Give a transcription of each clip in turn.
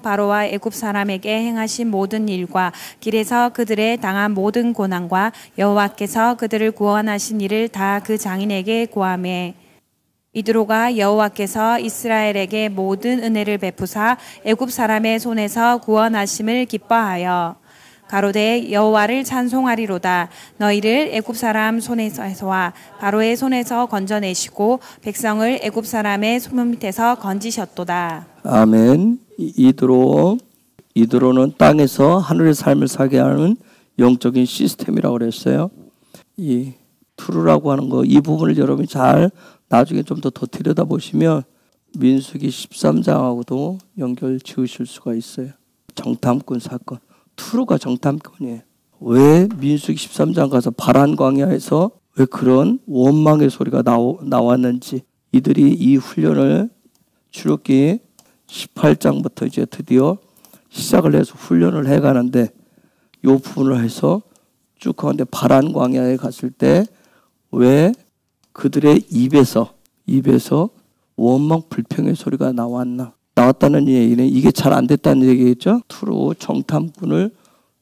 바로와 애굽 사람에게 행하신 모든 일과 길에서 그들의 당한 모든 고난과 여호와께서 그들을 구원하신 일을 다 그 장인에게 고하매 이드로가 여호와께서 이스라엘에게 모든 은혜를 베푸사 애굽 사람의 손에서 구원하심을 기뻐하여 가로되 여호와를 찬송하리로다. 너희를 애굽 사람 손에서와 바로의 손에서 건져내시고 백성을 애굽 사람의 손 밑에서 건지셨도다. 아멘. 이드로는 땅에서 하늘의 삶을 살게 하는 영적인 시스템이라고 그랬어요. 이 투르라고 하는 거, 이 부분을 여러분이 잘 나중에 좀 더 들여다보시면 민수기 13장하고도 연결 지으실 수가 있어요. 정탐꾼 사건. 투르가 정탐꾼이에요. 왜 민수기 13장 가서 바란 광야에서 왜 그런 원망의 소리가 나왔는지, 이들이 이 훈련을 출애굽기 18장부터 이제 드디어 시작을 해서 훈련을 해가는데, 이 부분을 해서 쭉 가는데 바란 광야에 갔을 때 왜 그들의 입에서 원망 불평의 소리가 나왔다는 얘기는 이게 잘 안 됐다는 얘기겠죠. 투르 정탐꾼을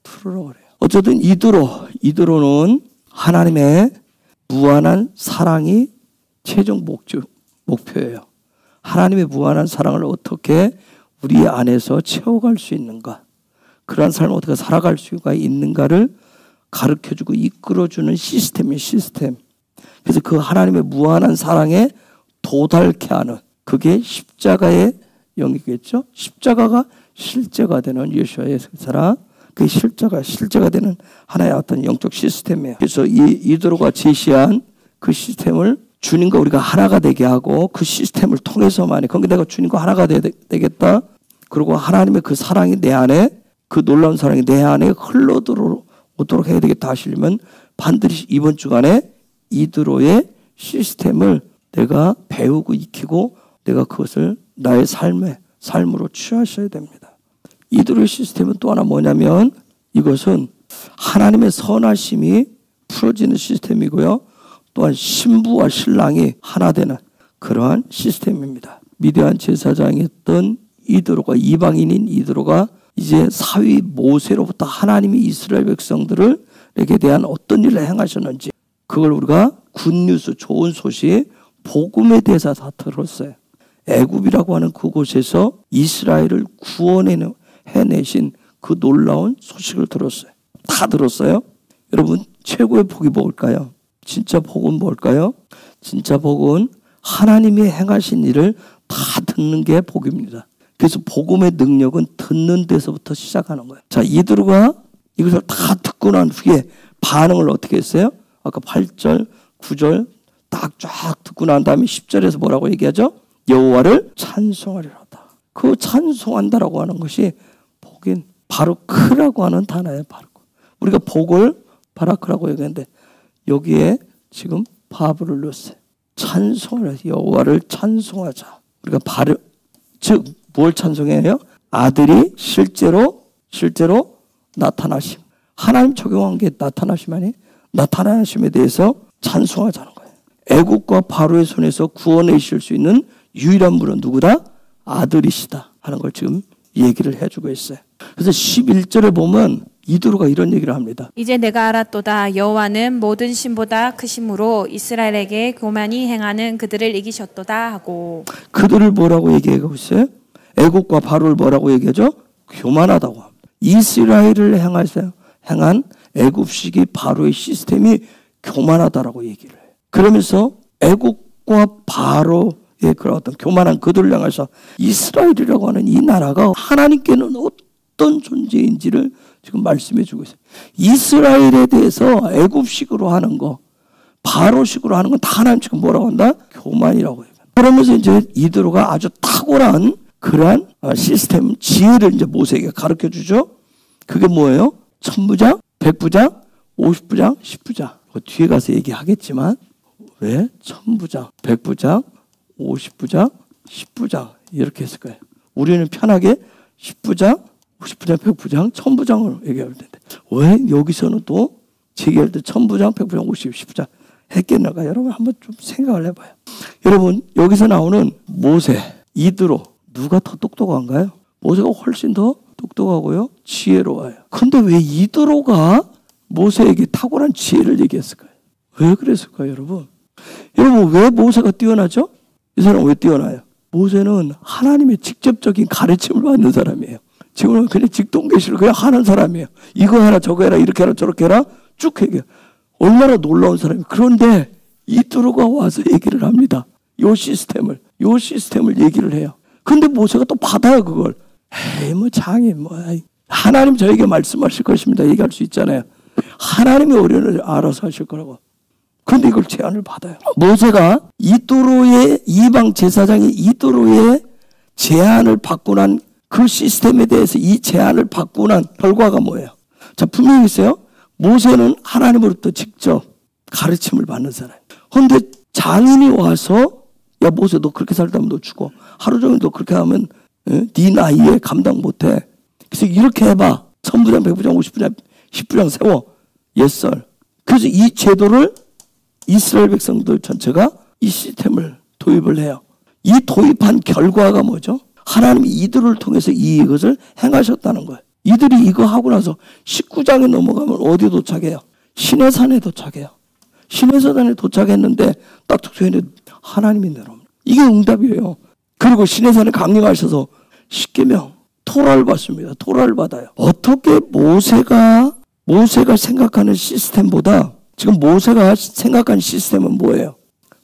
투르라고 그래요. 어쨌든 이드로는 하나님의 무한한 사랑이 최종 목표예요. 하나님의 무한한 사랑을 어떻게 우리 안에서 채워갈 수 있는가, 그러한 삶을 어떻게 살아갈 수가 있는가를 가르쳐주고 이끌어주는 시스템이에요. 시스템. 그래서 그 하나님의 무한한 사랑에 도달케 하는, 그게 십자가의 영이겠죠. 십자가가 실제가 되는 예수와의 사랑, 그 실제가 되는 하나의 어떤 영적 시스템이에요. 그래서 이드로가 제시한 그 시스템을 주님과 우리가 하나가 되게 하고, 그 시스템을 통해서만이, 거기 내가 주님과 하나가 되겠다. 그리고 하나님의 그 사랑이 내 안에, 그 놀라운 사랑이 내 안에 흘러들어오도록 해야 되겠다 하시려면 반드시 이번 주간에 이드로의 시스템을 내가 배우고 익히고 내가 그것을 나의 삶으로 취하셔야 됩니다. 이드로의 시스템은 또 하나 뭐냐면, 이것은 하나님의 선하심이 풀어지는 시스템이고요. 또한 신부와 신랑이 하나 되는 그러한 시스템입니다. 미디안 제사장이었던 이드로가, 이방인인 이드로가 이제 사위 모세로부터 하나님이 이스라엘 백성들에게 대한 어떤 일을 행하셨는지, 그걸 우리가 굿뉴스, 좋은 소식, 복음에 대해서 다 들었어요. 애굽이라고 하는 그곳에서 이스라엘을 구원해내신 그 놀라운 소식을 들었어요. 다 들었어요. 여러분, 최고의 복이 뭘까요? 진짜 복은 뭘까요? 진짜 복은 하나님이 행하신 일을 다 듣는 게 복입니다. 그래서 복음의 능력은 듣는 데서부터 시작하는 거예요. 자, 이드로가 이것을 다 듣고 난 후에 반응을 어떻게 했어요? 아까 8절, 9절 딱 쫙 듣고 난 다음에 10절에서 뭐라고 얘기하죠? 여호와를 찬송하리로다. 그 찬송한다라고 하는 것이 복인 바루크라고 하는 단어예요. 바루크. 우리가 복을 바라크라고 얘기하는데 여기에 지금 바브를 넣었어요. 찬송하라. 여호와를 찬송하자. 우리가 즉 뭘 찬송해요? 아들이 실제로 나타나심. 하나님 적용한 게 나타나심에 대해서 찬송하자는 거예요. 애국과 바로의 손에서 구원해주실 수 있는 유일한 분은 누구다? 아들이시다 하는 걸 지금 얘기를 해주고 있어요. 그래서 11절에 보면 이드로가 이런 얘기를 합니다. 이제 내가 알았도다. 여호와는 모든 신보다 크심으로 이스라엘에게 교만히 행하는 그들을 이기셨도다 하고. 그들을 뭐라고 얘기하고 있어요? 애국과 바로를 뭐라고 얘기하죠? 교만하다고 합니다. 이스라엘을 행한 애굽식이 바로의 시스템이 교만하다라고 얘기를 해요. 그러면서 애국과 바로의 그런 어떤 교만한 그들을 향해서 이스라엘이라고 하는 이 나라가 하나님께는 어떤 존재인지를 지금 말씀해 주고 있어요. 이스라엘에 대해서 애굽식으로 하는 거, 바로식으로 하는 건 다 하나님 지금 뭐라고 한다? 교만이라고 해요. 그러면서 이제 이드로가 아주 탁월한 그러한 시스템, 지혜를 이제 모세에게 가르쳐 주죠. 그게 뭐예요? 천부장, 백부장, 50부장, 10부장. 뒤에 가서 얘기하겠지만 왜 천부장, 백부장, 50부장, 10부장 이렇게 했을 거예요. 우리는 편하게 10부장, 50부장, 100부장, 천부장으로 얘기할 텐데 왜 여기서는 또 제기할 때 천부장, 백부장, 50, 10부장 했겠는가? 여러분 한번 좀 생각을 해봐요. 여러분 여기서 나오는 모세, 이드로 누가 더 똑똑한가요? 모세가 훨씬 더 똑똑하고요. 지혜로워요. 근데 왜 이드로가 모세에게 탁월한 지혜를 얘기했을까요? 왜 그랬을까요, 여러분? 여러분, 왜 모세가 뛰어나죠? 이 사람은 왜 뛰어나요? 모세는 하나님의 직접적인 가르침을 받는 사람이에요. 지금은 그냥 직동계시를 그냥 하는 사람이에요. 이거 해라, 저거 해라, 이렇게 해라, 저렇게 해라 쭉 얘기해요. 얼마나 놀라운 사람이에요. 그런데 이드로가 와서 얘기를 합니다. 요 시스템을 얘기를 해요. 근데 모세가 또 받아요, 그걸. 에이, 뭐 장인, 뭐. 하나님 저에게 말씀하실 것입니다. 얘기할 수 있잖아요. 하나님의 어련을 알아서 하실 거라고. 그런데 이걸 제안을 받아요. 모세가 이도로의 이방 제사장이 이도로의 제안을 받고 난 그 시스템에 대해서 이 제안을 받고 난 결과가 뭐예요? 자, 분명히 있어요. 모세는 하나님으로부터 직접 가르침을 받는 사람. 그런데 장인이 와서 야, 모세 너 그렇게 살다면 너 죽어. 하루 종일 너 그렇게 하면 네 나이에 감당 못해. 그래서 이렇게 해봐. 1000부장, 100부장, 50부장, 10부장 세워. 옛설. 그래서 이 제도를 이스라엘 백성들 전체가 이 시스템을 도입을 해요. 이 도입한 결과가 뭐죠? 하나님이 이들을 통해서 이것을 행하셨다는 거예요. 이들이 이거 하고 나서 19장에 넘어가면 어디 도착해요? 시내산에 도착해요. 시내산에 도착했는데 딱 도착했는데 하나님이 내려옵니다. 이게 응답이에요. 그리고 시내산에 강림하셔서 십계명 토라를 받습니다. 토라를 받아요. 어떻게 모세가 생각하는 시스템보다 지금 모세가 생각하는 시스템은 뭐예요?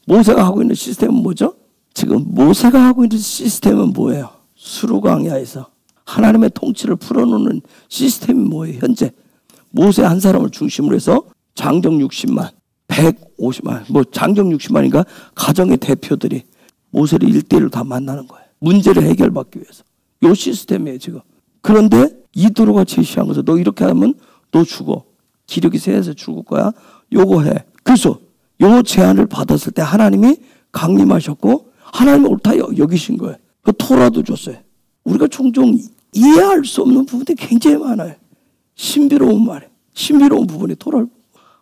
모세가 하고 있는 시스템은 뭐죠? 지금 모세가 하고 있는 시스템은 뭐예요? 수르광야에서 하나님의 통치를 풀어놓는 시스템이 뭐예요? 현재 모세 한 사람을 중심으로 해서 장정 60만, 150만, 뭐 장정 60만인가 가정의 대표들이 모세를 1대1로 다 만나는 거예요. 문제를 해결받기 위해서. 요 시스템이에요, 지금. 그런데 이도로가 제시한 것은 너 이렇게 하면 너 죽어. 기력이 세서 죽을 거야. 요거 해. 그래서 요 제안을 받았을 때 하나님이 강림하셨고 하나님이 옳다 여기신 거예요. 그 토라도 줬어요. 우리가 종종 이해할 수 없는 부분이 굉장히 많아요. 신비로운 말이에요. 신비로운 부분이 토라를.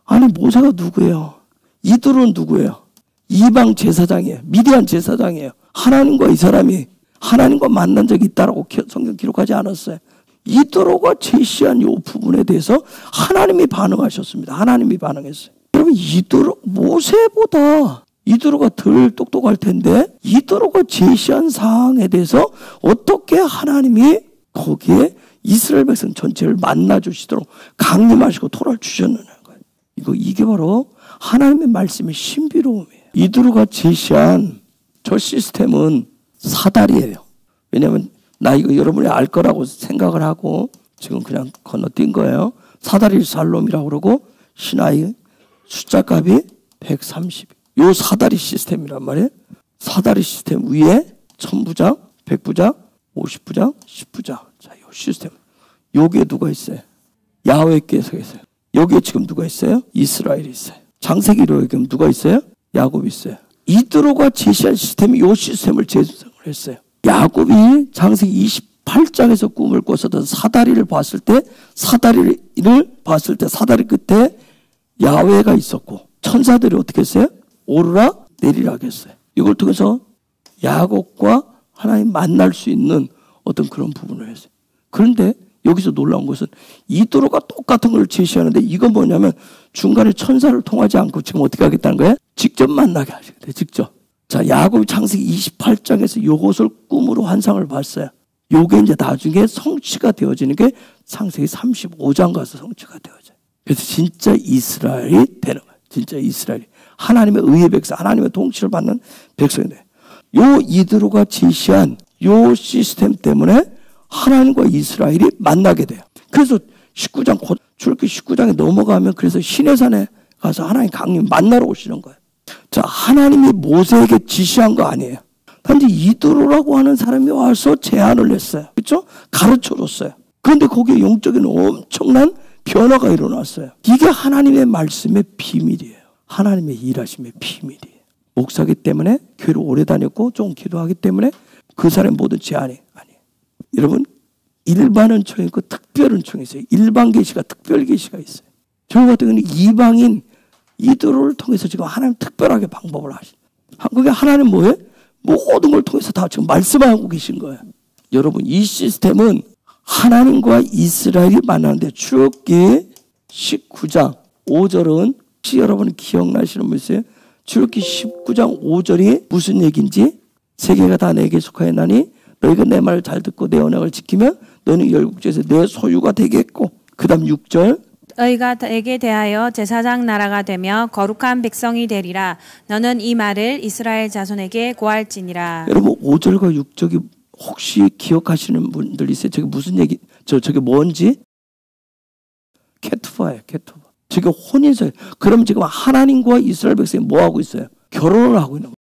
아니 모세가 누구예요? 이도로는 누구예요? 이방 제사장이에요. 미디안 제사장이에요. 하나님과 이 사람이 하나님과 만난 적이 있다라고 성경 기록하지 않았어요. 이도로가 제시한 이 부분에 대해서 하나님이 반응하셨습니다. 하나님이 반응했어요. 여러분 이도로 모세보다 이도로가 덜 똑똑할 텐데 이도로가 제시한 사항에 대해서 어떻게 하나님이 거기에 이스라엘 백성 전체를 만나주시도록 강림하시고 토라를 주셨느냐는 거예요. 이게 바로 하나님의 말씀의 신비로움이에요. 이도로가 제시한 저 시스템은 사다리예요. 왜냐하면 나 이거 여러분이 알 거라고 생각을 하고 지금 그냥 건너뛴 거예요. 사다리 살롬이라고 그러고 시나이 숫자값이 130. 요 사다리 시스템이란 말이에요. 사다리 시스템 위에 1000부장, 100부장, 50부장, 10부장. 자, 요 시스템. 여기에 누가 있어요? 야훼께서 있어요. 여기에 지금 누가 있어요? 이스라엘이 있어요. 창세기로 얘기하면 누가 있어요? 야곱이 있어요. 이드로가 제시한 시스템이 요 시스템을 제정을 했어요. 야곱이 창세기 28장에서 꿈을 꿨었던 사다리를 봤을 때 사다리 끝에 야훼가 있었고 천사들이 어떻게 했어요? 오르라 내리라 하겠어요. 이걸 통해서 야곱과 하나님 만날 수 있는 어떤 그런 부분을 했어요. 그런데 여기서 놀라운 것은 이도로가 똑같은 걸 제시하는데 이건 뭐냐면 중간에 천사를 통하지 않고 지금 어떻게 하겠다는 거예요? 직접 만나게 하시겠대요. 직접. 자, 야곱이 창세기 28장에서 요것을 꿈으로 환상을 봤어요. 요게 이제 나중에 성취가 되어지는 게 창세기 35장 가서 성취가 되어져요. 그래서 진짜 이스라엘이 되는 거예요. 진짜 이스라엘이. 하나님의 의의 백성, 하나님의 통치를 받는 백성이 돼요. 요 이드로가 제시한 요 시스템 때문에 하나님과 이스라엘이 만나게 돼요. 그래서 19장, 출애굽기 19장에 넘어가면 그래서 시내산에 가서 하나님 강림 만나러 오시는 거예요. 자, 하나님이 모세에게 지시한 거 아니에요. 단지 이드로라고 하는 사람이 와서 제안을 했어요. 그렇죠? 가르쳐줬어요. 그런데 거기에 영적인 엄청난 변화가 일어났어요. 이게 하나님의 말씀의 비밀이에요. 하나님의 일하심의 비밀이에요. 목사기 때문에 교회를 오래 다녔고 좀 기도하기 때문에 그 사람의 모든 제안이 아니에요. 여러분, 일반 은총이 있고 특별 은총이 있어요. 일반 계시가 특별 계시가 있어요. 저 같은 경우는 이방인 이들을 통해서 지금 하나님 특별하게 방법을 하신. 한국에 하나님 뭐예요? 모든 걸 통해서 다 지금 말씀하고 계신 거예요. 여러분 이 시스템은 하나님과 이스라엘이 만나는데 출애굽기 19장 5절은 혹시 여러분 기억나시는 분 있어요? 출애굽기 19장 5절이 무슨 얘기인지 세계가 다 내게 속하였나니 너희가 내 말을 잘 듣고 내 언약을 지키면 너는 열국지에서 내 소유가 되겠고 그 다음 6절 너희가 내게 대하여 제사장 나라가 되며 거룩한 백성이 되리라. 너는 이 말을 이스라엘 자손에게 고할지니라. 여러분 5절과 6절이 혹시 기억하시는 분들 있어요? 저게 무슨 얘기? 저게 뭔지? 케투바예요. 케투바. 저게 혼인서예요. 그럼 지금 하나님과 이스라엘 백성이 뭐 하고 있어요? 결혼을 하고 있는 거예요.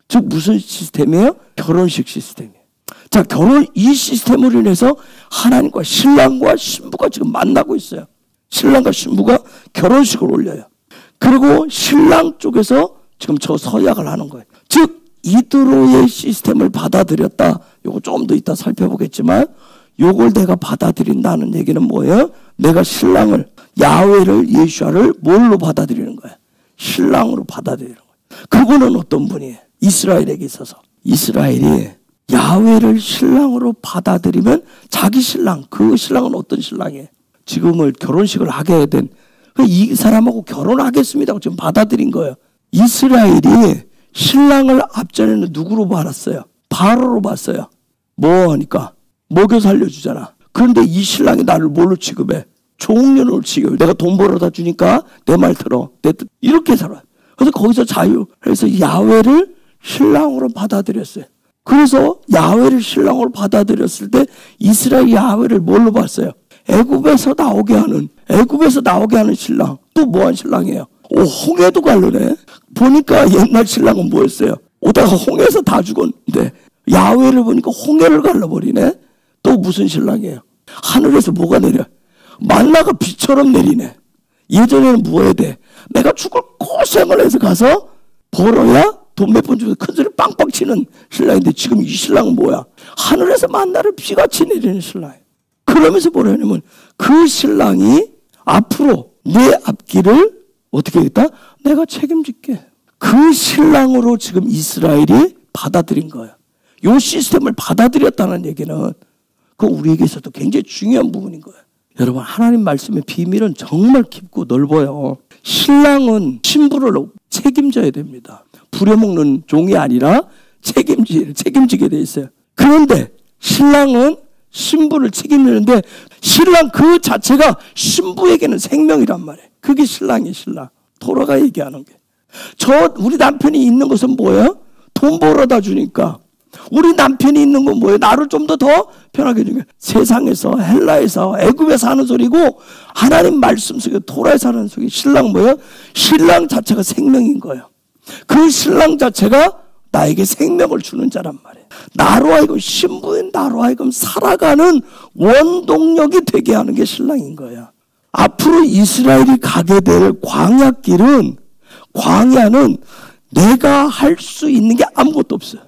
즉 무슨 시스템이에요? 결혼식 시스템이에요. 자, 결혼 이 시스템으로 인해서 하나님과 신랑과 신부가 지금 만나고 있어요. 신랑과 신부가 결혼식을 올려요. 그리고 신랑 쪽에서 지금 저 서약을 하는 거예요. 즉 이드로의 시스템을 받아들였다. 요거 조금 더 이따 살펴보겠지만 요걸 내가 받아들인다는 얘기는 뭐예요? 내가 신랑을 야훼를 예수아를 뭘로 받아들이는 거예요? 신랑으로 받아들이는 거예요. 그거는 어떤 분이에요? 이스라엘에게 있어서 이스라엘이 야훼를 신랑으로 받아들이면 자기 신랑, 그 신랑은 어떤 신랑이에요? 지금을 결혼식을 하게 된 이 사람하고 결혼하겠습니다. 지금 받아들인 거예요. 이스라엘이 신랑을 앞전에는 누구로 봤어요? 바로로 봤어요. 뭐 하니까? 먹여 살려주잖아. 그런데 이 신랑이 나를 뭘로 취급해? 종년으로 취급해. 내가 돈 벌어다 주니까 내 말 들어. 내 뜻. 이렇게 살아요. 그래서 거기서 자유해서 야훼를 신랑으로 받아들였어요. 그래서 야훼를 신랑으로 받아들였을 때 이스라엘 야훼를 뭘로 봤어요? 애굽에서 나오게 하는 신랑. 또 뭐한 신랑이에요? 홍해도 갈르네. 보니까 옛날 신랑은 뭐였어요? 오다가 홍해에서 다 죽었는데 야훼를 보니까 홍해를 갈라버리네. 또 무슨 신랑이에요? 하늘에서 뭐가 내려? 만나가 비처럼 내리네. 예전에는 뭐 해야 돼? 내가 죽을 고생을 해서 가서 벌어야 돈 몇 번 주고 큰 소리 빵빵 치는 신랑인데 지금 이 신랑은 뭐야? 하늘에서 만나를 비같이 내리는 신랑이에요. 그러면서 뭐라 하냐면 그 신랑이 앞으로 내 앞길을 어떻게 하겠다? 내가 책임질게. 그 신랑으로 지금 이스라엘이 받아들인 거예요. 이 시스템을 받아들였다는 얘기는 그 우리에게 있어도 굉장히 중요한 부분인 거예요. 여러분 하나님 말씀의 비밀은 정말 깊고 넓어요. 신랑은 신부를 책임져야 됩니다. 부려먹는 종이 아니라 책임지게 돼 있어요. 그런데 신랑은 신부를 책임지는데 신랑 그 자체가 신부에게는 생명이란 말이에요. 그게 신랑이에요. 신랑. 토라가 얘기하는 게. 우리 남편이 있는 것은 뭐예요? 돈 벌어다 주니까. 우리 남편이 있는 건 뭐예요? 나를 좀 더 편하게 해주는 거예요. 세상에서 헬라에서 애굽에서 하는 소리고 하나님 말씀 속에 토라에서 하는 소리. 신랑 뭐예요? 신랑 자체가 생명인 거예요. 그 신랑 자체가 나에게 생명을 주는 자란 말이에요. 나로 하여금 신부인 나로 하여금 살아가는 원동력이 되게 하는 게 신랑인 거예요. 앞으로 이스라엘이 가게 될 광야길은 광야는 내가 할 수 있는 게 아무것도 없어요.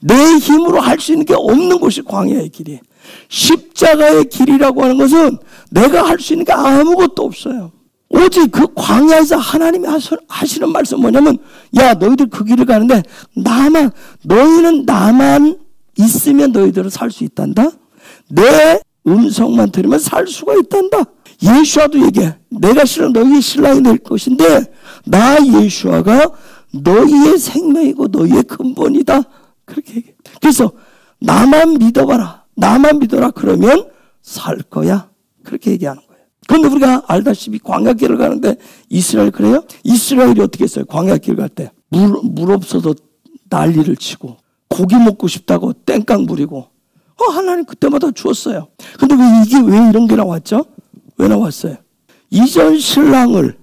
내 힘으로 할 수 있는 게 없는 곳이 광야의 길이에요. 십자가의 길이라고 하는 것은 내가 할 수 있는 게 아무것도 없어요. 오직 그 광야에서 하나님이 하시는 말씀 뭐냐면 야 너희들 그 길을 가는데 너희는 나만 있으면 너희들은 살 수 있단다. 내 음성만 들으면 살 수가 있단다. 예수아도 얘기해. 내가 너희의 신랑이 될 것인데 나 예수아가 너희의 생명이고 너희의 근본이다. 그렇게 얘기해. 그래서 나만 믿어봐라. 나만 믿어라. 그러면 살 거야. 그렇게 얘기하는 거예요. 그런데 우리가 알다시피 광야길을 가는데 이스라엘 그래요? 이스라엘이 어떻게 했어요? 광야길 갈 때 물 없어서 난리를 치고 고기 먹고 싶다고 땡깡 부리고 하나님 그때마다 주었어요. 근데 왜 이런 게 나왔죠? 왜 나왔어요? 이전 신랑을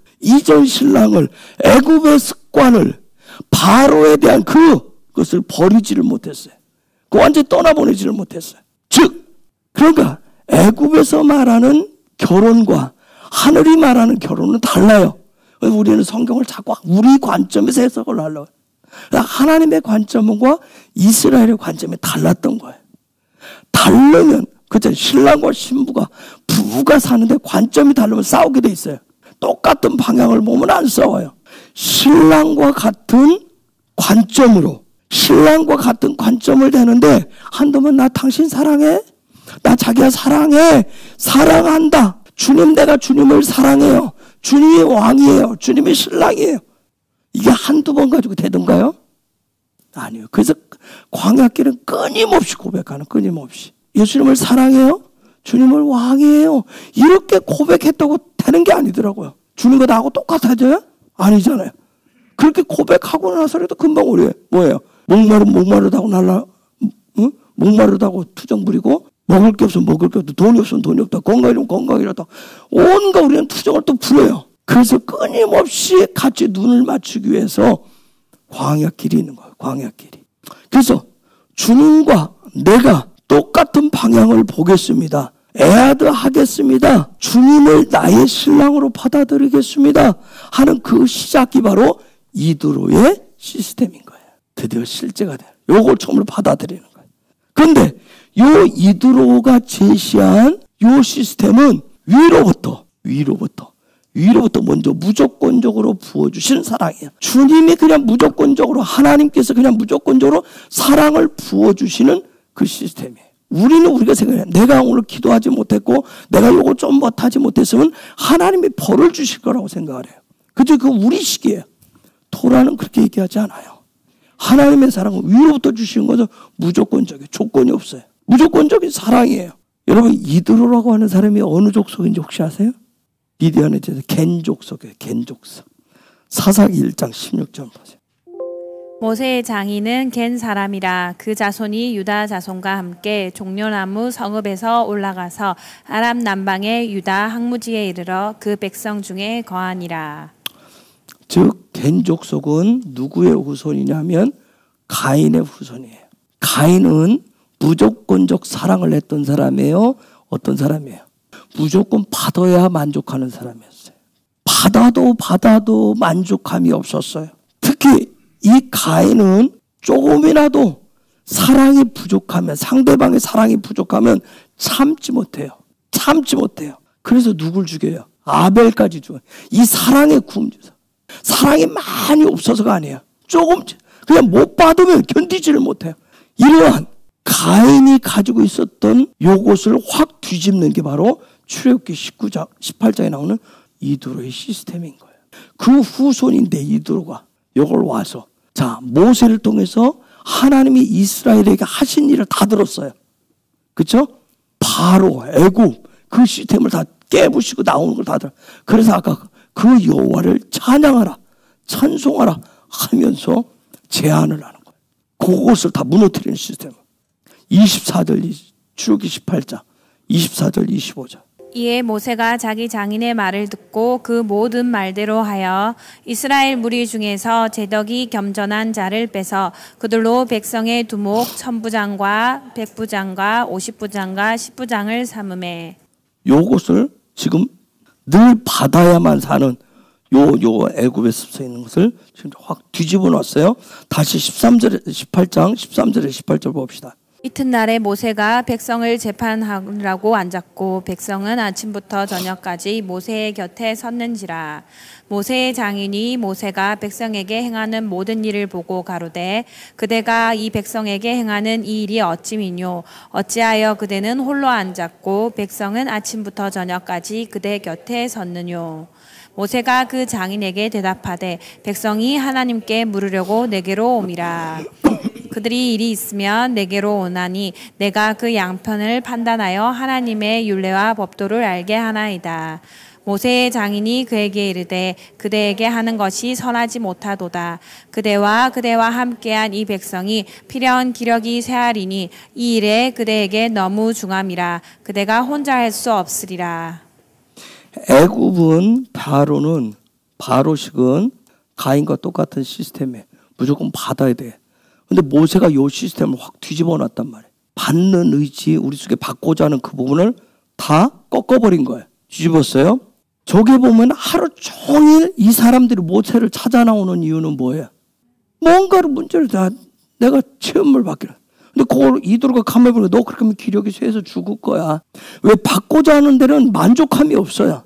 애굽의 습관을 바로에 대한 그것을 버리지를 못했어요. 완전히 떠나보내지를 못했어요. 즉 그러니까 애굽에서 말하는 결혼과 하늘이 말하는 결혼은 달라요. 우리는 성경을 자꾸 우리 관점에서 해석을 하려고 해요. 하나님의 관점과 이스라엘의 관점이 달랐던 거예요. 다르면 그죠? 신랑과 신부가 부부가 사는데 관점이 다르면 싸우게 돼 있어요. 똑같은 방향을 보면 안 싸워요. 신랑과 같은 관점으로 신랑과 같은 관점을 대는데 한동안 나 당신 사랑해? 나 자기야 사랑해. 사랑한다. 주님 내가 주님을 사랑해요. 주님이 왕이에요. 주님이 신랑이에요. 이게 한두 번 가지고 되던가요? 아니요. 그래서 광야길은 끊임없이 고백하는, 끊임없이. 예수님을 사랑해요? 주님을 왕이에요. 이렇게 고백했다고 되는 게 아니더라고요. 주님과 나하고 똑같아져요? 아니잖아요. 그렇게 고백하고 나서라도 금방 우리 뭐예요? 목마르다고 목마르다고 투정 부리고, 먹을 게 없으면 먹을 게 없다, 돈이 없으면 돈이 없다, 건강이면 건강이라다, 온갖 우리는 투정을 또 부려요. 그래서 끊임없이 같이 눈을 맞추기 위해서 광야길이 있는 거예요. 광야길이. 그래서 주님과 내가 똑같은 방향을 보겠습니다. 에아드 하겠습니다. 주님을 나의 신랑으로 받아들이겠습니다 하는 그 시작이 바로 이드로의 시스템인 거예요. 드디어 실제가 돼요. 요걸 처음으로 받아들이는 거예요. 그런데 요 이드로가 제시한 요 시스템은 위로부터 먼저 무조건적으로 부어주시는 사랑이에요. 주님이 그냥 무조건적으로, 하나님께서 그냥 무조건적으로 사랑을 부어주시는 그 시스템이에요. 우리가 생각해요. 내가 오늘 기도하지 못했고 내가 요거 좀 못하지 못했으면 하나님이 벌을 주실 거라고 생각을 해요. 그죠? 그 우리식이에요. 토라는 그렇게 얘기하지 않아요. 하나님의 사랑은 위로부터 주시는 것은 무조건적이에요. 조건이 없어요. 무조건적인 사랑이에요. 여러분, 이드로라고 하는 사람이 어느 족속인지 혹시 아세요? 미디안의 제자 겐 족속이에요. 겐 족속. 사사기 1장 16절 보세요. 모세의 장인은 겐 사람이라. 그 자손이 유다 자손과 함께 종려나무 성읍에서 올라가서 아람 남방의 유다 항무지에 이르러 그 백성 중에 거하니라. 즉 겐 족속은 누구의 후손이냐면 가인의 후손이에요. 가인은 무조건적 사랑을 했던 사람이에요. 어떤 사람이에요? 무조건 받아야 만족하는 사람이었어요. 받아도 만족함이 없었어요. 특히 이 가인은 조금이라도 사랑이 부족하면, 상대방의 사랑이 부족하면 참지 못해요. 그래서 누굴 죽여요? 아벨까지 죽여요. 이 사랑의 굶주서. 사랑이 많이 없어서가 아니에요. 조금 그냥 못 받으면 견디지를 못해요. 이러한 가인이 가지고 있었던 요것을 확 뒤집는 게 바로 출애굽기 19장, 18장에 나오는 이드로의 시스템인 거예요. 그 후손인데 이드로가 요걸 와서, 자, 모세를 통해서 하나님이 이스라엘에게 하신 일을 다 들었어요. 그렇죠? 바로 애굽 그 시스템을 다 깨부시고 나오는 걸 다 들어. 그래서 아까 그 여호와를 찬양하라, 찬송하라 하면서 제안을 하는 거예요. 그것을 다 무너뜨리는 시스템. 24절, 출애굽기 18장 24절 25절. 이에 모세가 자기 장인의 말을 듣고 그 모든 말대로 하여 이스라엘 무리 중에서 제덕이 겸전한 자를 빼서 그들로 백성의 두목 1000부장과 100부장과 50부장과 10부장을 삼음해. 요것을 지금 늘 받아야만 사는 요 애굽에 써 있는 것을 지금 확 뒤집어 놨어요. 다시 18장 13절에 18절 봅시다. 이튿날에 모세가 백성을 재판하라고 앉았고 백성은 아침부터 저녁까지 모세의 곁에 섰는지라. 모세의 장인이 모세가 백성에게 행하는 모든 일을 보고 가로되 그대가 이 백성에게 행하는 이 일이 어찌미뇨? 어찌하여 그대는 홀로 앉았고 백성은 아침부터 저녁까지 그대 곁에 섰느뇨? 모세가 그 장인에게 대답하되 백성이 하나님께 물으려고 내게로 옴이라. 그들이 일이 있으면 내게로 오나니 내가 그 양편을 판단하여 하나님의 율례와 법도를 알게 하나이다. 모세의 장인이 그에게 이르되 그대에게 하는 것이 선하지 못하도다. 그대와 함께한 이 백성이 필연 기력이 쇠하리니 이 일에 그대에게 너무 중함이라. 그대가 혼자 할 수 없으리라. 애굽은 바로식은 가인과 똑같은 시스템에 무조건 받아야 돼. 근데 모세가 요 시스템을 확 뒤집어 놨단 말이에요. 받는 의지, 우리 속에 받고자 하는 그 부분을 다 꺾어버린 거예요. 뒤집었어요. 저게 보면 하루 종일 이 사람들이 모세를 찾아 나오는 이유는 뭐예요? 뭔가를 문제를 다 내가 체험을 받기로. 근데 그걸 이드로가 가만히 보니까 너 그렇게 하면 기력이 쇠해서 죽을 거야. 왜 받고자 하는 데는 만족함이 없어요.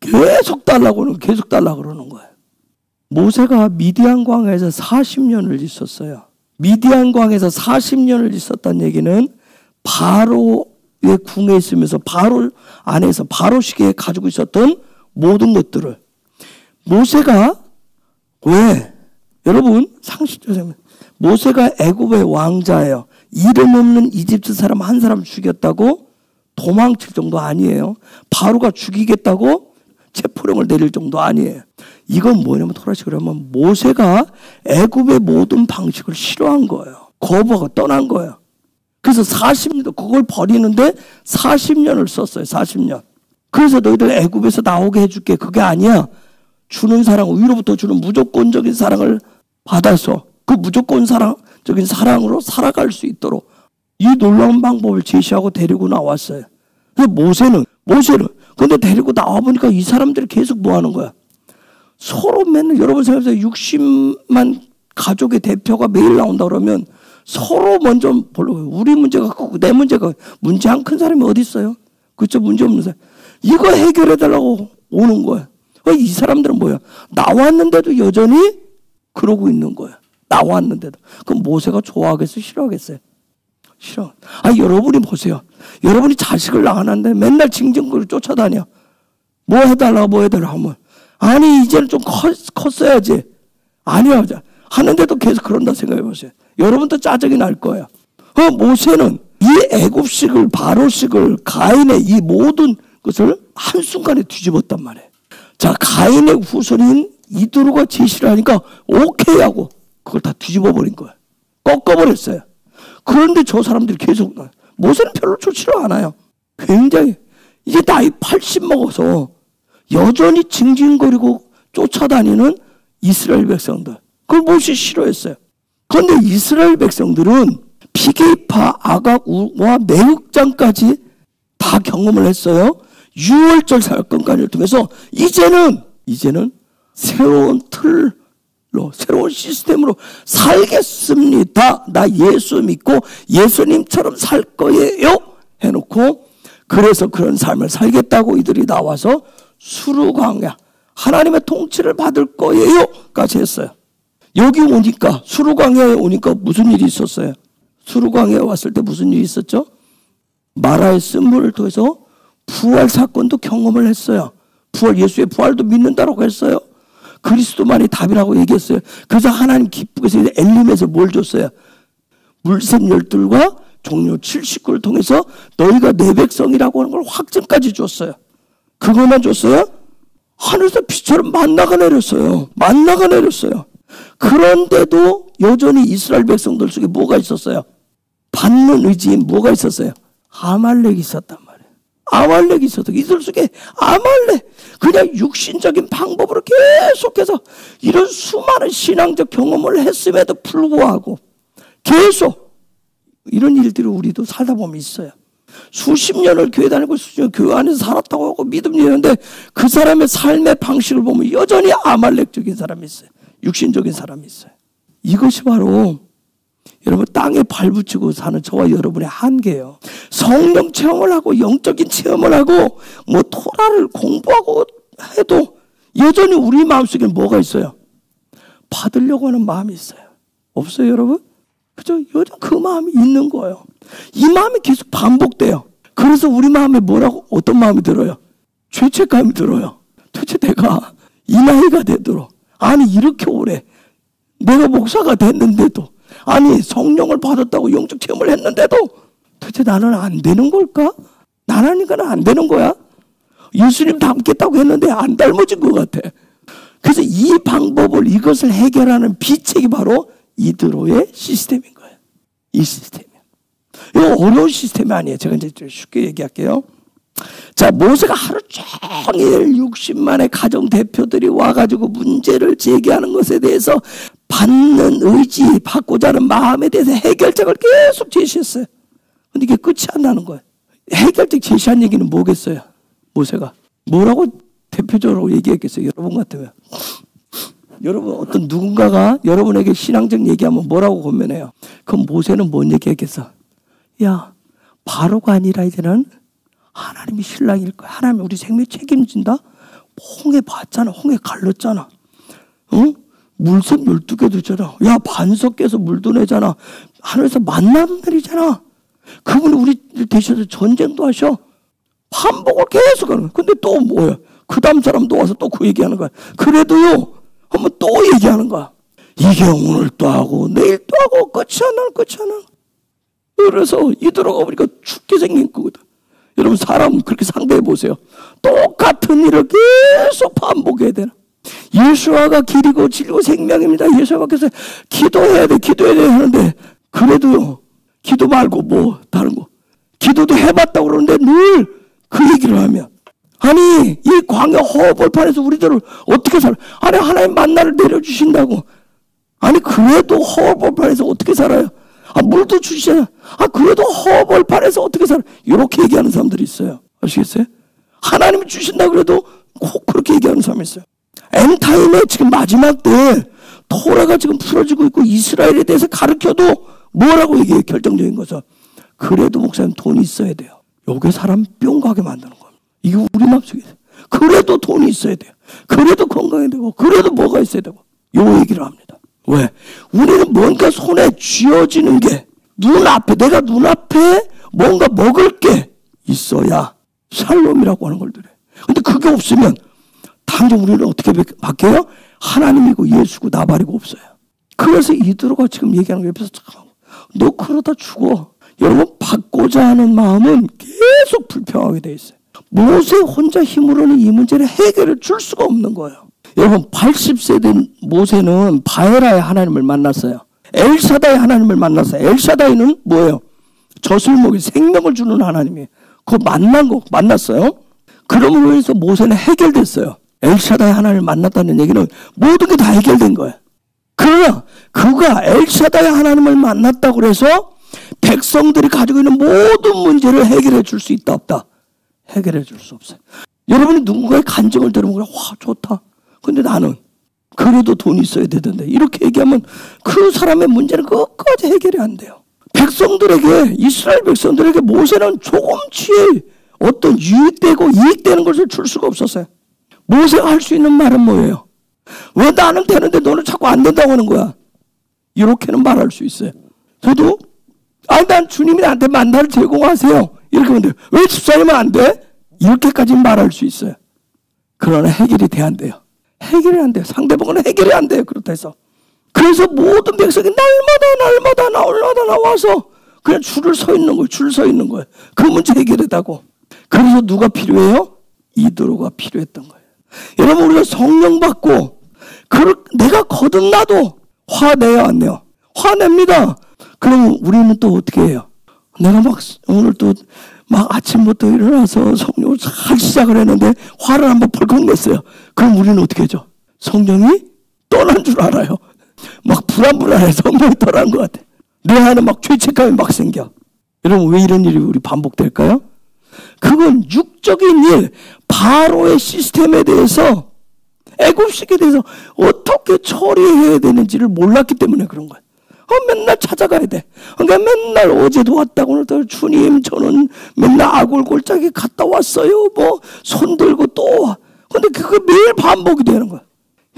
계속 달라고 그러는 거예요. 모세가 미디안 광야에서 40년을 있었어요. 미디안 광에서 40년을 있었다는 얘기는 바로의 궁에 있으면서 바로 안에서 바로 시계에 가지고 있었던 모든 것들을 모세가 왜 여러분 상식적으로 모세가 애굽의 왕자예요. 이름 없는 이집트 사람 한 사람 죽였다고 도망칠 정도 아니에요. 바로가 죽이겠다고 체포령을 내릴 정도 아니에요. 이건 뭐냐면 토라시 그러면 모세가 애굽의 모든 방식을 싫어한 거예요. 거부하고 떠난 거예요. 그래서 40년 그걸 버리는데 40년을 썼어요. 40년. 그래서 너희들 애굽에서 나오게 해줄게. 그게 아니야. 주는 사랑, 위로부터 주는 무조건적인 사랑을 받아서 그 무조건적인 사랑으로 살아갈 수 있도록 이 놀라운 방법을 제시하고 데리고 나왔어요. 그래서 모세는 근데 데리고 나와보니까 이 사람들이 계속 뭐 하는 거야? 서로 맨날 여러분 생각해보세요. 60만 가족의 대표가 매일 나온다 그러면 서로 먼저 보려고 우리 문제가 크고 내 문제가 문제 안 큰 사람이 어디 있어요? 그렇죠? 문제 없는 사람. 이거 해결해달라고 오는 거야. 이 사람들은 뭐야? 나왔는데도 여전히 그러고 있는 거야. 나왔는데도. 그럼 모세가 좋아하겠어요? 싫어하겠어요? 싫어. 여러분이 보세요. 여러분이 자식을 낳았는데 맨날 징징거리고 쫓아다녀. 뭐 해달라고 하면 아니 이제는 좀 컸어야지. 아니야. 하는데도 계속 그런다 생각해 보세요. 여러분도 짜증이 날 거예요. 모세는 이 애굽식을 바로식을 가인의 이 모든 것을 한순간에 뒤집었단 말이에요. 자, 가인의 후손인 이드로가 제시를 하니까 오케이 하고 그걸 다 뒤집어 버린 거예요. 꺾어버렸어요. 그런데 저 사람들이 계속 모세는 별로 좋지를 않아요. 굉장히 이제 나이 80 먹어서 여전히 징징거리고 쫓아다니는 이스라엘 백성들. 그걸 모세 싫어했어요. 그런데 이스라엘 백성들은 피게이파, 아각우와 매흑장까지 다 경험을 했어요. 6월절 사건까지를 통해서 이제는 새로운 틀로 새로운 시스템으로 살겠습니다. 나 예수 믿고 예수님처럼 살 거예요 해놓고 그래서 그런 삶을 살겠다고 이들이 나와서 수르광야 하나님의 통치를 받을 거예요 까지 했어요. 여기 오니까 수르광야에 오니까 무슨 일이 있었어요? 수르광야에 왔을 때 무슨 일이 있었죠? 마라의 쓴물을 통해서 부활 사건도 경험을 했어요. 예수의 부활도 믿는다라고 했어요. 그리스도만이 답이라고 얘기했어요. 그래서 하나님 기쁘게 해서 엘림에서 뭘 줬어요? 물샘 12과 종려 79를 통해서 너희가 내 백성이라고 하는 걸 확증까지 줬어요. 그것만 줬어요? 하늘에서 비처럼 만나가 내렸어요. 그런데도 여전히 이스라엘 백성들 속에 뭐가 있었어요? 받는 의지인 뭐가 있었어요? 아말렉이 있었단 말이에요. 아말렉이 있었어. 이들 속에 아말렉. 그냥 육신적인 방법으로 계속해서 이런 수많은 신앙적 경험을 했음에도 불구하고 계속 이런 일들이 우리도 살다 보면 있어요. 수십 년을 교회 다니고 수십 년 교회 안에서 살았다고 하고 믿음이 있는데 그 사람의 삶의 방식을 보면 여전히 아말렉적인 사람이 있어요. 육신적인 사람이 있어요. 이것이 바로 여러분 땅에 발붙이고 사는 저와 여러분의 한계예요. 성령 체험을 하고 영적인 체험을 하고 뭐 토라를 공부하고 해도 여전히 우리 마음속에 뭐가 있어요? 받으려고 하는 마음이 있어요. 없어요 여러분? 그죠? 여전 그 마음이 있는 거예요. 이 마음이 계속 반복돼요. 그래서 우리 마음에 어떤 마음이 들어요? 죄책감이 들어요. 도대체 내가 이 나이가 되도록 아니 이렇게 오래 내가 목사가 됐는데도 아니 성령을 받았다고 영적 체험을 했는데도 도대체 나는 안 되는 걸까? 나라니까는 안 되는 거야. 예수님 닮겠다고 했는데 안 닮아진 것 같아. 그래서 이 방법을 이것을 해결하는 비책이 바로 이드로의 시스템인 거예요. 이 시스템이야. 이거 어려운 시스템이 아니에요. 제가 이제 좀 쉽게 얘기할게요. 자, 모세가 하루 종일 60만의 가정 대표들이 와가지고 문제를 제기하는 것에 대해서 받는 의지, 받고자 하는 마음에 대해서 해결책을 계속 제시했어요. 근데 이게 끝이 안 나는 거예요. 해결책 제시한 얘기는 뭐겠어요? 모세가 뭐라고 대표적으로 얘기했겠어요? 여러분 같으면 여러분 어떤 누군가가 여러분에게 신앙적 얘기하면 뭐라고 권면해요? 그럼 모세는 뭔 얘기했겠어? 야, 바로가 아니라 이제는 하나님이 신랑일 거야. 하나님이 우리 생명 책임진다? 홍해 봤잖아. 홍해 갈랐잖아. 응? 물샘 12개도 있잖아. 야, 반석 깨서 물도 내잖아. 하늘에서 만나는 날이잖아. 그분이 우리 대신해서 전쟁도 하셔. 반복을 계속 하는 거야. 근데 또 뭐야? 그 다음 사람도 와서 또 그 얘기하는 거야. 그래도요, 한번 또 얘기하는 거야. 이게 오늘 또 하고, 내일 또 하고, 끝이 안 나, 끝이 안 나. 그래서 이들어가 보니까 죽게 생긴 거거든. 여러분, 사람 그렇게 상대해 보세요. 똑같은 일을 계속 반복해야 되나? 예수와가 길이고 진리고 생명입니다. 예수와께서 기도해야 돼, 기도해야 돼 하는데, 그래도요, 기도 말고 뭐 다른 거 기도도 해봤다고 그러는데 늘 그 얘기를 하면, 아니 이 광야 허벌판에서 우리들을 어떻게 살아? 아니 하나님 만나를 내려주신다고. 아니 그래도 허벌판에서 어떻게 살아요? 아 물도 주시잖아. 아 그래도 허벌판에서 어떻게 살아? 이렇게 얘기하는 사람들이 있어요. 아시겠어요? 하나님이 주신다 그래도 꼭 그렇게 얘기하는 사람이 있어요. 엔타임에 지금 마지막 때 토라가 지금 풀어지고 있고 이스라엘에 대해서 가르쳐도 뭐라고 얘기해요? 결정적인 것은 그래도 목사님 돈이 있어야 돼요. 요게 사람 뿅 가게 만드는 겁니다. 이게 우리 마음속에 있어요. 그래도 돈이 있어야 돼요. 그래도 건강해야 되고 그래도 뭐가 있어야 되고 요 얘기를 합니다. 왜? 우리는 뭔가 손에 쥐어지는 게 눈앞에, 내가 눈앞에 뭔가 먹을 게 있어야 샬롬이라고 하는 걸 들어요. 근데 그게 없으면 당장 우리는 어떻게 바뀌어요? 하나님이고 예수고 나발이고 없어요. 그래서 이들어가 지금 얘기하는 거 옆에서 참, 너 그러다 죽어. 여러분, 받고자 하는 마음은 계속 불평하게 돼 있어요. 모세 혼자 힘으로는 이 문제를 해결을 줄 수가 없는 거예요. 여러분, 80세 된 모세는 바에라의 하나님을 만났어요. 엘샤다의 하나님을 만났어요. 엘샤다이는 뭐예요? 저술목이 생명을 주는 하나님이에요. 그거 만났어요. 그러므로 해서 모세는 해결됐어요. 엘샤다의 하나님을 만났다는 얘기는 모든 게 다 해결된 거예요. 그러나 그가 엘샤다의 하나님을 만났다고 해서 백성들이 가지고 있는 모든 문제를 해결해 줄 수 있다 없다? 해결해 줄 수 없어요. 여러분이 누군가의 간증을 들으면 와 좋다. 근데 나는 그래도 돈이 있어야 되던데 이렇게 얘기하면 그 사람의 문제는 끝까지 해결이 안 돼요. 백성들에게, 이스라엘 백성들에게 모세는 조금치의 어떤 유익되고 이익되는 것을 줄 수가 없었어요. 모세가 할 수 있는 말은 뭐예요? 왜 나는 되는데 너는 자꾸 안 된다고 하는 거야? 이렇게는 말할 수 있어요. 저도 난 주님이 나한테 만나를 제공하세요. 이렇게 하면 돼요. 왜 집사님은 안 돼? 이렇게까지 말할 수 있어요. 그러나 해결이 돼야 안 돼요. 해결이 안 돼요. 상대방은 해결이 안 돼요. 그렇다 해서. 그래서 모든 백성이 날마다 나와서 그냥 줄 서 있는 거예요. 그 문제 해결했다고. 그래서 누가 필요해요? 이드로가 필요했던 거예요. 여러분, 우리가 성령 받고 내가 거듭나도 화내요, 안 내요? 화냅니다. 그럼 우리는 또 어떻게 해요? 내가 오늘 또 아침부터 일어나서 성령을 잘 시작을 했는데 화를 한번 벌컥 냈어요. 그럼 우리는 어떻게 하죠? 성령이 떠난 줄 알아요. 불안해. 성령이 떠난 것 같아. 내 안에 죄책감이 생겨. 여러분, 왜 이런 일이 우리 반복될까요? 그건 육적인 일, 바로의 시스템에 대해서, 애굽식에 대해서 어떻게 처리해야 되는지를 몰랐기 때문에 그런 거예요. 맨날 찾아가야 돼. 그러니까 맨날 어제도 왔다고 오늘도 주님 저는 맨날 아골골짜기 갔다 왔어요. 손 들고 또 와. 근데 그거 매일 반복이 되는 거야.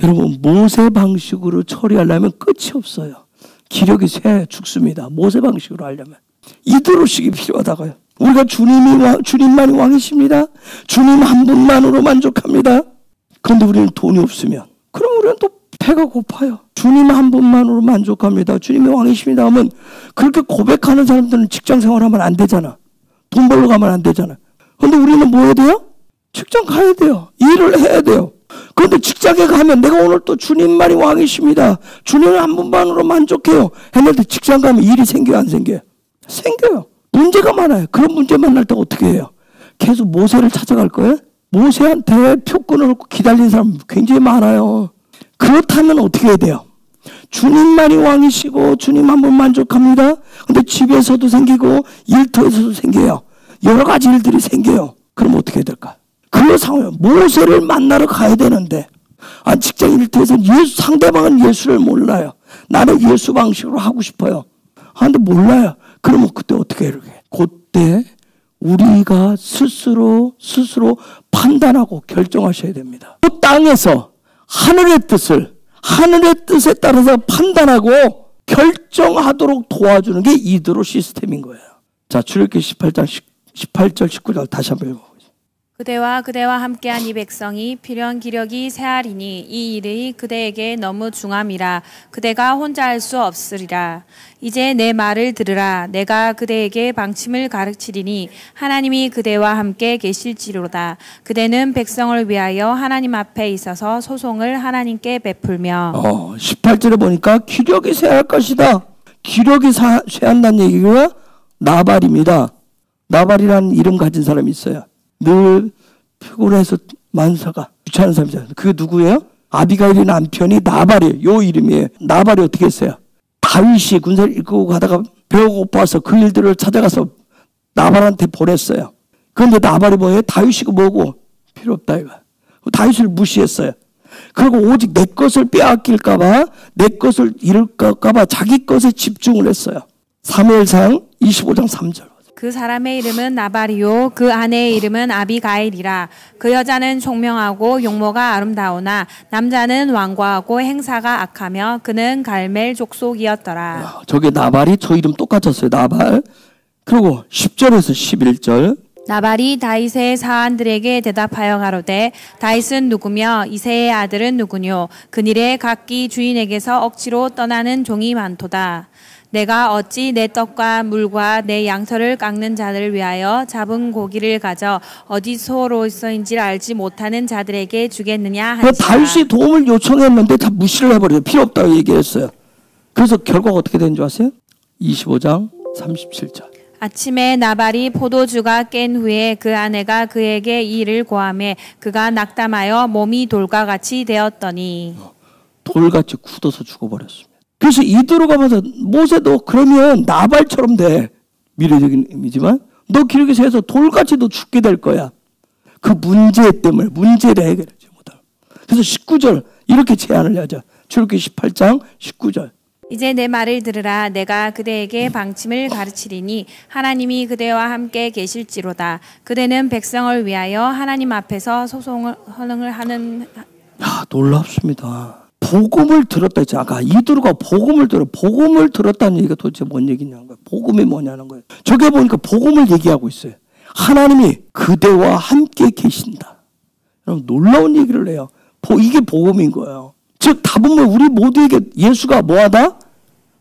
여러분, 모세 방식으로 처리하려면 끝이 없어요. 기력이 새 죽습니다. 모세 방식으로 하려면. 이드로식이 필요하다고요. 우리가 주님만이 왕이십니다. 주님 한 분만으로 만족합니다. 그런데 우리는 돈이 없으면 그럼 우리는 또 배가 고파요. 주님 한 분만으로 만족합니다. 주님이 왕이십니다 하면 그렇게 고백하는 사람들은 직장 생활하면 안 되잖아. 돈 벌러 가면 안 되잖아. 그런데 우리는 뭐 해야 돼요? 직장 가야 돼요. 일을 해야 돼요. 그런데 직장에 가면 내가 오늘 또 주님만이 왕이십니다. 주님 한 분만으로 만족해요. 했는데 직장 가면 일이 생겨요, 안 생겨요? 생겨요. 문제가 많아요. 그런 문제 만날 때 어떻게 해요? 계속 모세를 찾아갈 거예요? 모세한테 표권을 놓고 기다리는 사람 굉장히 많아요. 그렇다면 어떻게 해야 돼요? 주님만이 왕이시고 주님 한 분 만족합니다. 근데 집에서도 생기고 일터에서도 생겨요. 여러 가지 일들이 생겨요. 그럼 어떻게 해야 될까? 그 상황에 모세를 만나러 가야 되는데 직장 일터에서 상대방은 예수를 몰라요. 나는 예수 방식으로 하고 싶어요. 근데 몰라요. 그러면 그때 어떻게 해야 돼? 그때 우리가 스스로 판단하고 결정하셔야 됩니다. 그 땅에서 하늘의 뜻을 하늘의 뜻에 따라서 판단하고 결정하도록 도와주는 게 이드로 시스템인 거예요. 자, 출애굽기 18장 18절 19절 다시 한번 읽어보세요. 그대와 함께한 이 백성이 필연 기력이 세하리니 이 일이 그대에게 너무 중함이라 그대가 혼자 할 수 없으리라. 이제 내 말을 들으라. 내가 그대에게 방침을 가르치리니 하나님이 그대와 함께 계실지로다. 그대는 백성을 위하여 하나님 앞에 있어서 소송을 하나님께 베풀며 18절에 보니까 기력이 쇠할 것이다. 기력이 쇠한다는 얘기가 나발입니다. 나발이라는 이름 가진 사람이 있어요. 늘 피곤해서 만사가 귀찮은 사람이잖아요. 그게 누구예요? 아비가일의 남편이 나발이에요. 요 이름이에요. 나발이 어떻게 했어요? 다윗이 군사를 이끌고 가다가 배가 고파서 그 일들을 찾아가서 나발한테 보냈어요. 그런데 나발이 뭐예요? 다윗이고 뭐고 필요 없다 이거. 다윗을 무시했어요. 그리고 오직 내 것을 빼앗길까봐 내 것을 잃을까봐 자기 것에 집중을 했어요. 사무엘상 25장 3절. 그 사람의 이름은 나발이요 그 아내의 이름은 아비가일이라. 그 여자는 총명하고 용모가 아름다우나 남자는 완고하고 행사가 악하며 그는 갈멜 족속이었더라. 저게 나발이 저 이름 똑같았어요. 나발. 그리고 10절에서 11절. 나발이 다윗의 사안들에게 대답하여 가로되 다윗은 누구며 이새의 아들은 누구뇨. 그일에 각기 주인에게서 억지로 떠나는 종이 많도다. 내가 어찌 내 떡과 물과 내 양털을 깎는 자들을 위하여 잡은 고기를 가져 어디서로서인지 알지 못하는 자들에게 주겠느냐 하시라. 다윗이 도움을 요청했는데 다 무시를 해버려요. 필요 없다고 얘기했어요. 그래서 결과가 어떻게 된 줄 아세요? 25장 37절. 아침에 나발이 포도주가 깬 후에 그 아내가 그에게 이 일을 고하매 그가 낙담하여 몸이 돌과 같이 되었더니 돌같이 굳어서 죽어버렸습니다. 그래서 이드로 가면서 모세도 그러면 나발처럼 돼. 미래적인 의미지만 너 기력이 세서 돌같이 너 죽게 될 거야. 그 문제 때문에 문제를 해결하지 못하고. 그래서 19절 이렇게 제안을 하죠. 출애굽기 18장 19절. 이제 내 말을 들으라. 내가 그대에게 방침을 가르치리니 하나님이 그대와 함께 계실지로다. 그대는 백성을 위하여 하나님 앞에서 소송을 하는. 놀랍습니다. 복음을 들었다 했잖아. 아까 이드로가 복음을 들었다는 얘기가 도대체 뭔 얘기냐는 거예요. 복음이 뭐냐는 거예요. 저게 보니까 복음을 얘기하고 있어요. 하나님이 그대와 함께 계신다. 여러분 놀라운 얘기를 해요. 이게 복음인 거예요. 즉 답은 우리 모두에게 예수가 뭐하다?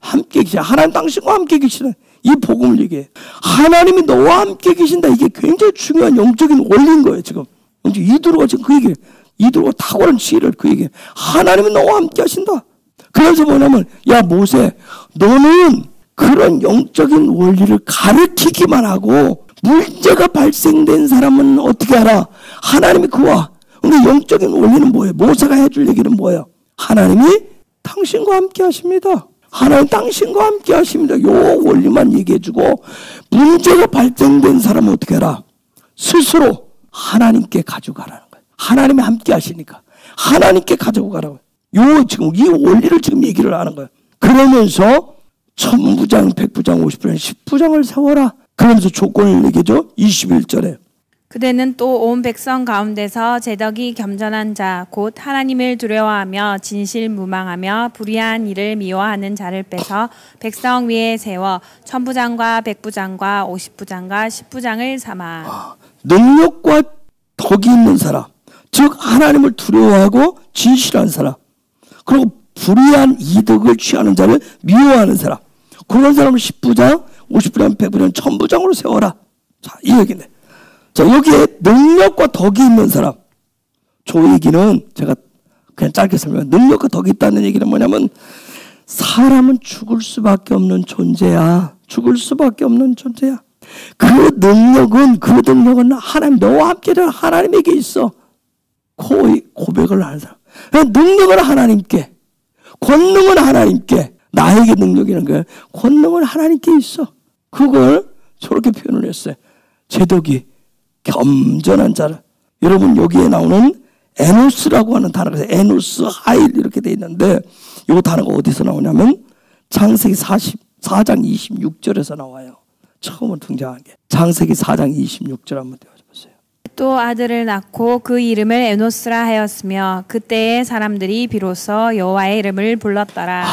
함께 계시다. 하나님 당신과 함께 계시다. 이 복음을 얘기해. 하나님이 너와 함께 계신다. 이게 굉장히 중요한 영적인 원리인 거예요. 지금 이드로가 지금 그 얘기예요. 이들과 탁월한 지혜를 그 얘기해. 하나님은 너와 함께 하신다. 그래서 뭐냐면 야 모세 너는 그런 영적인 원리를 가르치기만 하고 문제가 발생된 사람은 어떻게 알아? 하나님이 그와. 근데 영적인 원리는 뭐예요? 모세가 해줄 얘기는 뭐예요? 하나님이 당신과 함께 하십니다. 하나님 당신과 함께 하십니다. 요 원리만 얘기해주고 문제가 발생된 사람은 어떻게 알아? 스스로 하나님께 가져가라는 거예요. 하나님이 함께 하시니까 하나님께 가지고 가라고. 지금 이 원리를 지금 얘기를 하는 거예요. 그러면서 1000부장, 100부장, 50부장, 10부장을 세워라. 그러면서 조건을 얘기죠. 21절에. 그대는 또 온 백성 가운데서 제덕이 겸전한 자, 곧 하나님을 두려워하며 진실무망하며 불의한 일을 미워하는 자를 빼서 백성 위에 세워 1000부장과 100부장과 50부장과 10부장을 삼아. 능력과 덕이 있는 사람. 즉 하나님을 두려워하고 진실한 사람, 그리고 불의한 이득을 취하는 자를 미워하는 사람, 그런 사람을 10부장, 50부장, 100부장, 1000부장으로 세워라. 자, 이 얘기네. 자, 여기에 능력과 덕이 있는 사람. 저 얘기는 제가 그냥 짧게 설명해요. 능력과 덕이 있다는 얘기는 뭐냐면 사람은 죽을 수밖에 없는 존재야. 죽을 수밖에 없는 존재야. 그 능력은 하나님 너와 함께 하나님에게 있어. 고백을 하는 사람. 능력은 하나님께, 권능은 하나님께, 나에게 능력이라는 거예요. 권능은 하나님께 있어. 그걸 저렇게 표현을 했어요. 제덕이 겸전한 자를. 여러분 여기에 나오는 에노스라고 하는 단어가 있어요. 에노스, 하일 이렇게 돼 있는데 이 단어가 어디서 나오냐면 창세기 44장 26절에서 나와요. 처음으로 등장한 게. 창세기 4장 26절 한번 띄워보세요. 또 아들을 낳고 그 이름을 에노스라 하였으며 그때의 사람들이 비로소 여호와의 이름을 불렀더라.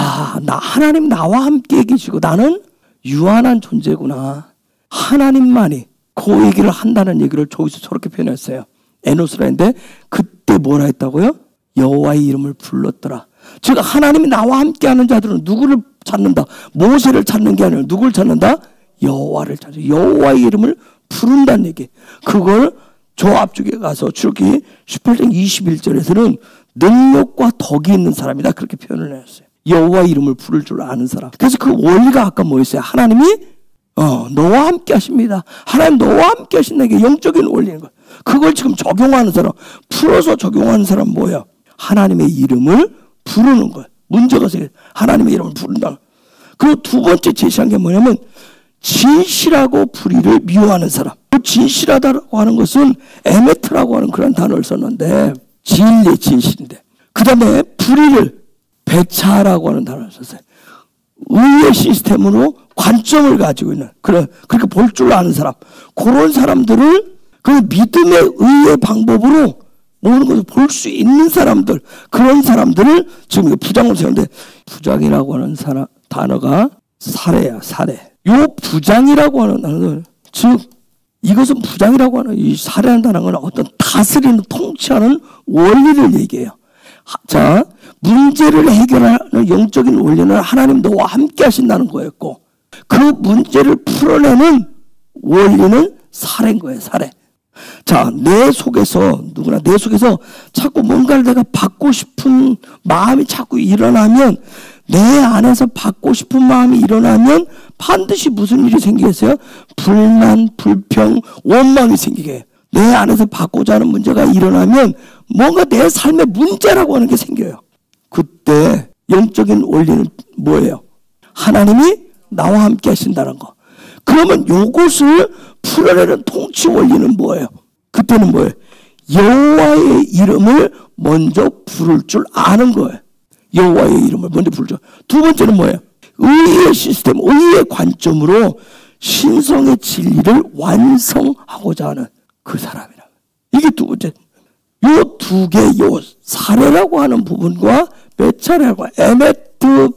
하나님 나와 함께 계시고 나는 유한한 존재구나. 하나님만이 그 얘기를 한다는 얘기를 저기서 저렇게 표현했어요. 에노스라 했는데 그때 뭐라 했다고요? 여호와의 이름을 불렀더라. 즉 하나님이 나와 함께하는 자들은 누구를 찾는다? 모세를 찾는 게 아니라 누구를 찾는다? 여호와를 찾아. 여호와의 이름을 부른다는 얘기. 그걸 저 앞쪽에 가서 출애굽기 18장 21절에서는 능력과 덕이 있는 사람이다 그렇게 표현을 했어요. 여호와의 이름을 부를 줄 아는 사람. 그래서 그 원리가 아까 뭐였어요? 하나님이 너와 함께 하십니다. 하나님 너와 함께 하신다는 게 영적인 원리인 거예요. 그걸 지금 적용하는 사람, 풀어서 적용하는 사람 뭐예요? 하나님의 이름을 부르는 거예요. 문제가 생겨요. 하나님의 이름을 부른다. 그리고 두 번째 제시한 게 뭐냐면 진실하고 불의를 미워하는 사람. 진실하다고 하는 것은 에메트라고 하는 그런 단어를 썼는데 진리 진실인데 그 다음에 불의를 배차라고 하는 단어를 썼어요. 의의 시스템으로 관점을 가지고 있는 그렇게 볼 줄 아는 사람, 그런 사람들을 그 믿음의 의의 방법으로 모든 것을 볼 수 있는 사람들, 그런 사람들을 지금 부장으로 세우는데 부장이라고 하는 단어가 사례야. 사례. 요 부장이라고 하는 단어는 즉 이것은 부장이라고 하는 이 사례라는 단어는 어떤 다스리는 통치하는 원리를 얘기해요. 자, 문제를 해결하는 영적인 원리는 하나님 너와 함께 하신다는 거였고 그 문제를 풀어내는 원리는 사례인 거예요. 사례. 자, 내 속에서 자꾸 뭔가를 내가 받고 싶은 마음이 자꾸 일어나면 내 안에서 받고 싶은 마음이 일어나면 반드시 무슨 일이 생기겠어요? 불만, 불평, 원망이 생기게 해요. 내 안에서 받고자 하는 문제가 일어나면 뭔가 내 삶의 문제라고 하는 게 생겨요. 그때 영적인 원리는 뭐예요? 하나님이 나와 함께 하신다는 거. 그러면 요것을 풀어내는 통치 원리는 뭐예요? 그때는 뭐예요? 여호와의 이름을 먼저 부를 줄 아는 거예요. 여호와의 이름을 먼저 부를 줄. 두 번째는 뭐예요? 의의 시스템, 의의 관점으로 신성의 진리를 완성하고자 하는 그 사람이라. 이게 두 번째. 요 두 개, 요 사례라고 하는 부분과 배차례라고 에메트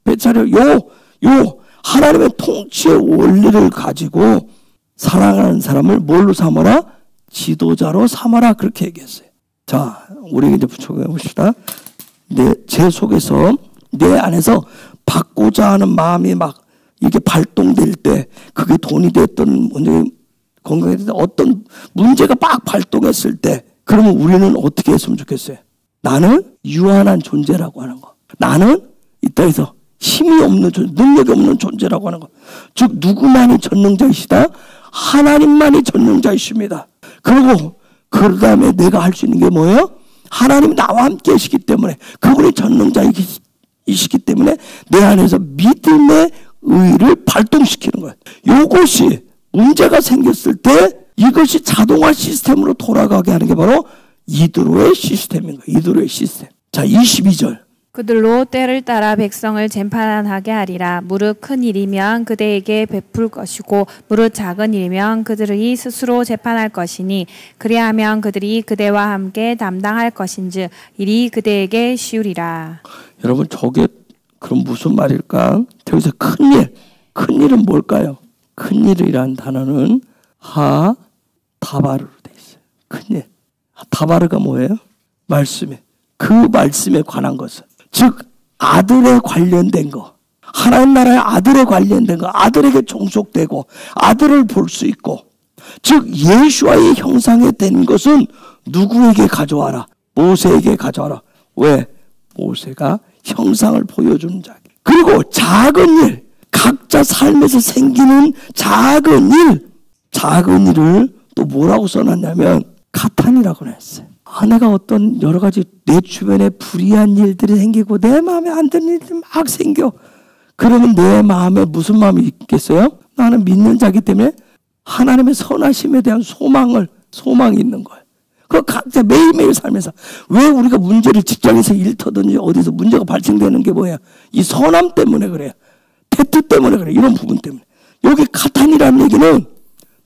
배차례 요 하나님의 통치의 원리를 가지고 살아가는 사람을 뭘로 삼아라? 지도자로 삼아라 그렇게 얘기했어요. 자, 우리 이제 붙여해 봅시다. 제 속에서 내 안에서 받고자 하는 마음이 막 이렇게 발동될 때 그게 돈이 됐든 건강이 됐든 어떤 문제가 막 발동했을 때 그러면 우리는 어떻게 했으면 좋겠어요? 나는 유한한 존재라고 하는 거. 나는 이 땅에서 힘이 없는 존재, 능력이 없는 존재라고 하는 거. 즉 누구만이 전능자이시다? 하나님만이 전능자이십니다. 그리고 그 다음에 내가 할 수 있는 게 뭐예요? 하나님이 나와 함께 계시기 때문에 그분이 전능자이시기 때문에 내 안에서 믿음의 의를 발동시키는 거예요. 이것이 문제가 생겼을 때 이것이 자동화 시스템으로 돌아가게 하는 게 바로 이드로의 시스템인 거예요. 이드로의 시스템. 자, 22절. 그들로 때를 따라 백성을 재판하게 하리라. 무릇 큰 일이면 그대에게 베풀 것이고 무릇 작은 일이면 그들이 스스로 재판할 것이니 그리하면 그들이 그대와 함께 담당할 것인즉 일이 그대에게 쉬우리라. 여러분 저게 그럼 무슨 말일까? 여기서 큰 일은 뭘까요? 큰 일이란 단어는 다바르로 돼 있어요. 큰 일. 다바르가 뭐예요? 말씀에. 그 말씀에 관한 것은 즉 아들에 관련된 거, 하나님 나라의 아들에 관련된 거, 아들에게 종속되고 아들을 볼 수 있고, 즉 예수와의 형상에 된 것은 누구에게 가져와라? 모세에게 가져와라. 왜? 모세가 형상을 보여주는 자기. 그리고 작은 일, 각자 삶에서 생기는 작은 일을 또 뭐라고 써놨냐면 가탄이라고 했어요. 내가 어떤 여러 가지 내 주변에 불의한 일들이 생기고 내 마음에 안 드는 일들이 막 생겨. 그러면 내 마음에 무슨 마음이 있겠어요? 나는 믿는 자기 때문에 하나님의 선하심에 대한 소망이 있는 거예요. 그 각자 매일매일 삶에서 왜 우리가 문제를 직장에서 일터든지 어디서 문제가 발생되는 게 뭐야? 이 선함 때문에 그래요. 태트 때문에 그래요. 이런 부분 때문에. 여기 카탄이라는 얘기는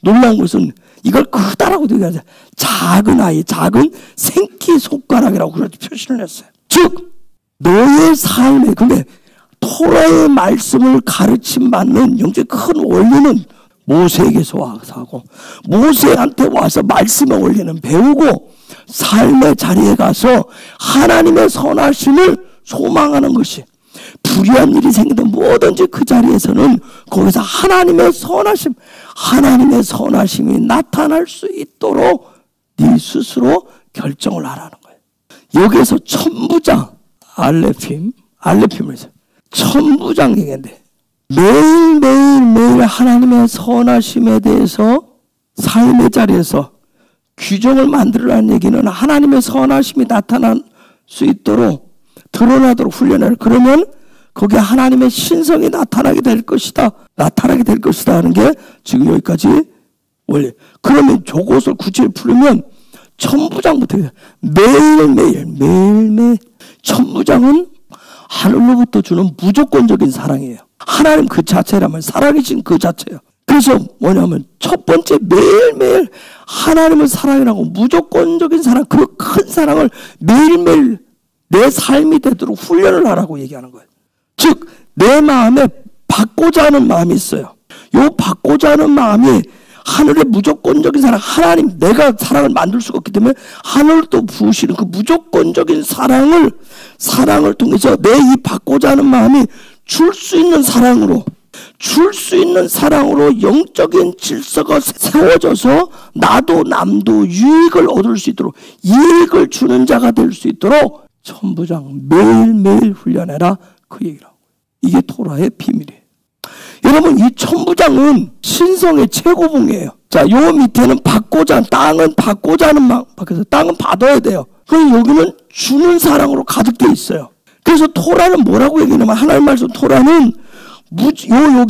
놀라운 것은 이걸 크다라고 얘기하죠. 작은 아이, 작은 생기손가락이라고 그렇게 표시를 했어요. 즉 너의 삶에, 근데 토라의 말씀을 가르침받는 영적 큰 원리는 모세에게서 와서 하고, 모세한테 와서 말씀의 원리는 배우고, 삶의 자리에 가서 하나님의 선하심을 소망하는 것이, 불의한 일이 생기든 뭐든지 그 자리에서는 거기서 하나님의 선하심이 나타날 수 있도록 네 스스로 결정을 하라는 거예요. 여기에서 천부장, 알레핌을 해서 천부장 얘기인데, 매일 하나님의 선하심에 대해서 삶의 자리에서 규정을 만들으라는 얘기는 하나님의 선하심이 나타날 수 있도록, 드러나도록 훈련을. 그러면 거기에 하나님의 신성이 나타나게 될 것이다 하는 게 지금 여기까지 원래. 그러면 저것을 구체를 풀으면 천부장부터 매일매일 천부장은 하늘로부터 주는 무조건적인 사랑이에요. 하나님 그 자체라면, 살아계신 그 자체예요. 그래서 뭐냐면 첫 번째, 매일매일 하나님을 사랑이라고 무조건적인 사랑, 그 큰 사랑을 매일매일 내 삶이 되도록 훈련을 하라고 얘기하는 거예요. 즉 내 마음에 받고자 하는 마음이 있어요. 요 받고자 하는 마음이 하늘의 무조건적인 사랑, 하나님, 내가 사랑을 만들 수가 없기 때문에 하늘을 또 부으시는 그 무조건적인 사랑을 통해서 내 이 받고자 하는 마음이 줄 수 있는 사랑으로 영적인 질서가 세워져서 나도 남도 유익을 얻을 수 있도록, 이익을 주는 자가 될 수 있도록 천부장 매일매일 훈련해라, 그 얘기라고. 이게 토라의 비밀이에요. 여러분, 이 천부장은 신성의 최고봉이에요. 자, 요 밑에는 땅은 받고자 하는 마음, 그래서 땅은 받아야 돼요. 그럼 여기는 주는 사랑으로 가득돼 있어요. 그래서 토라는 뭐라고 얘기하냐면, 하나님 말씀 토라는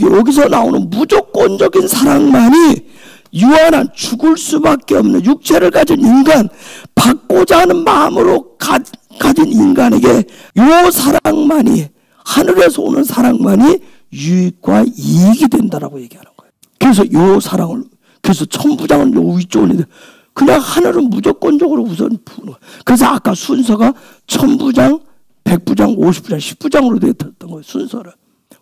여기서 나오는 무조건적인 사랑만이 유한한, 죽을 수밖에 없는 육체를 가진 인간, 받고자 하는 마음으로 가진 인간에게 요 사랑만이, 하늘에서 오는 사랑만이 유익과 이익이 된다라고 얘기하는 거예요. 그래서 요 사랑을, 그래서 천부장은 요 위쪽을, 그냥 하늘은 무조건적으로 우선 부는 거예요. 그래서 아까 순서가 천부장, 백부장, 50부장, 10부장으로 되었던 거예요, 순서를.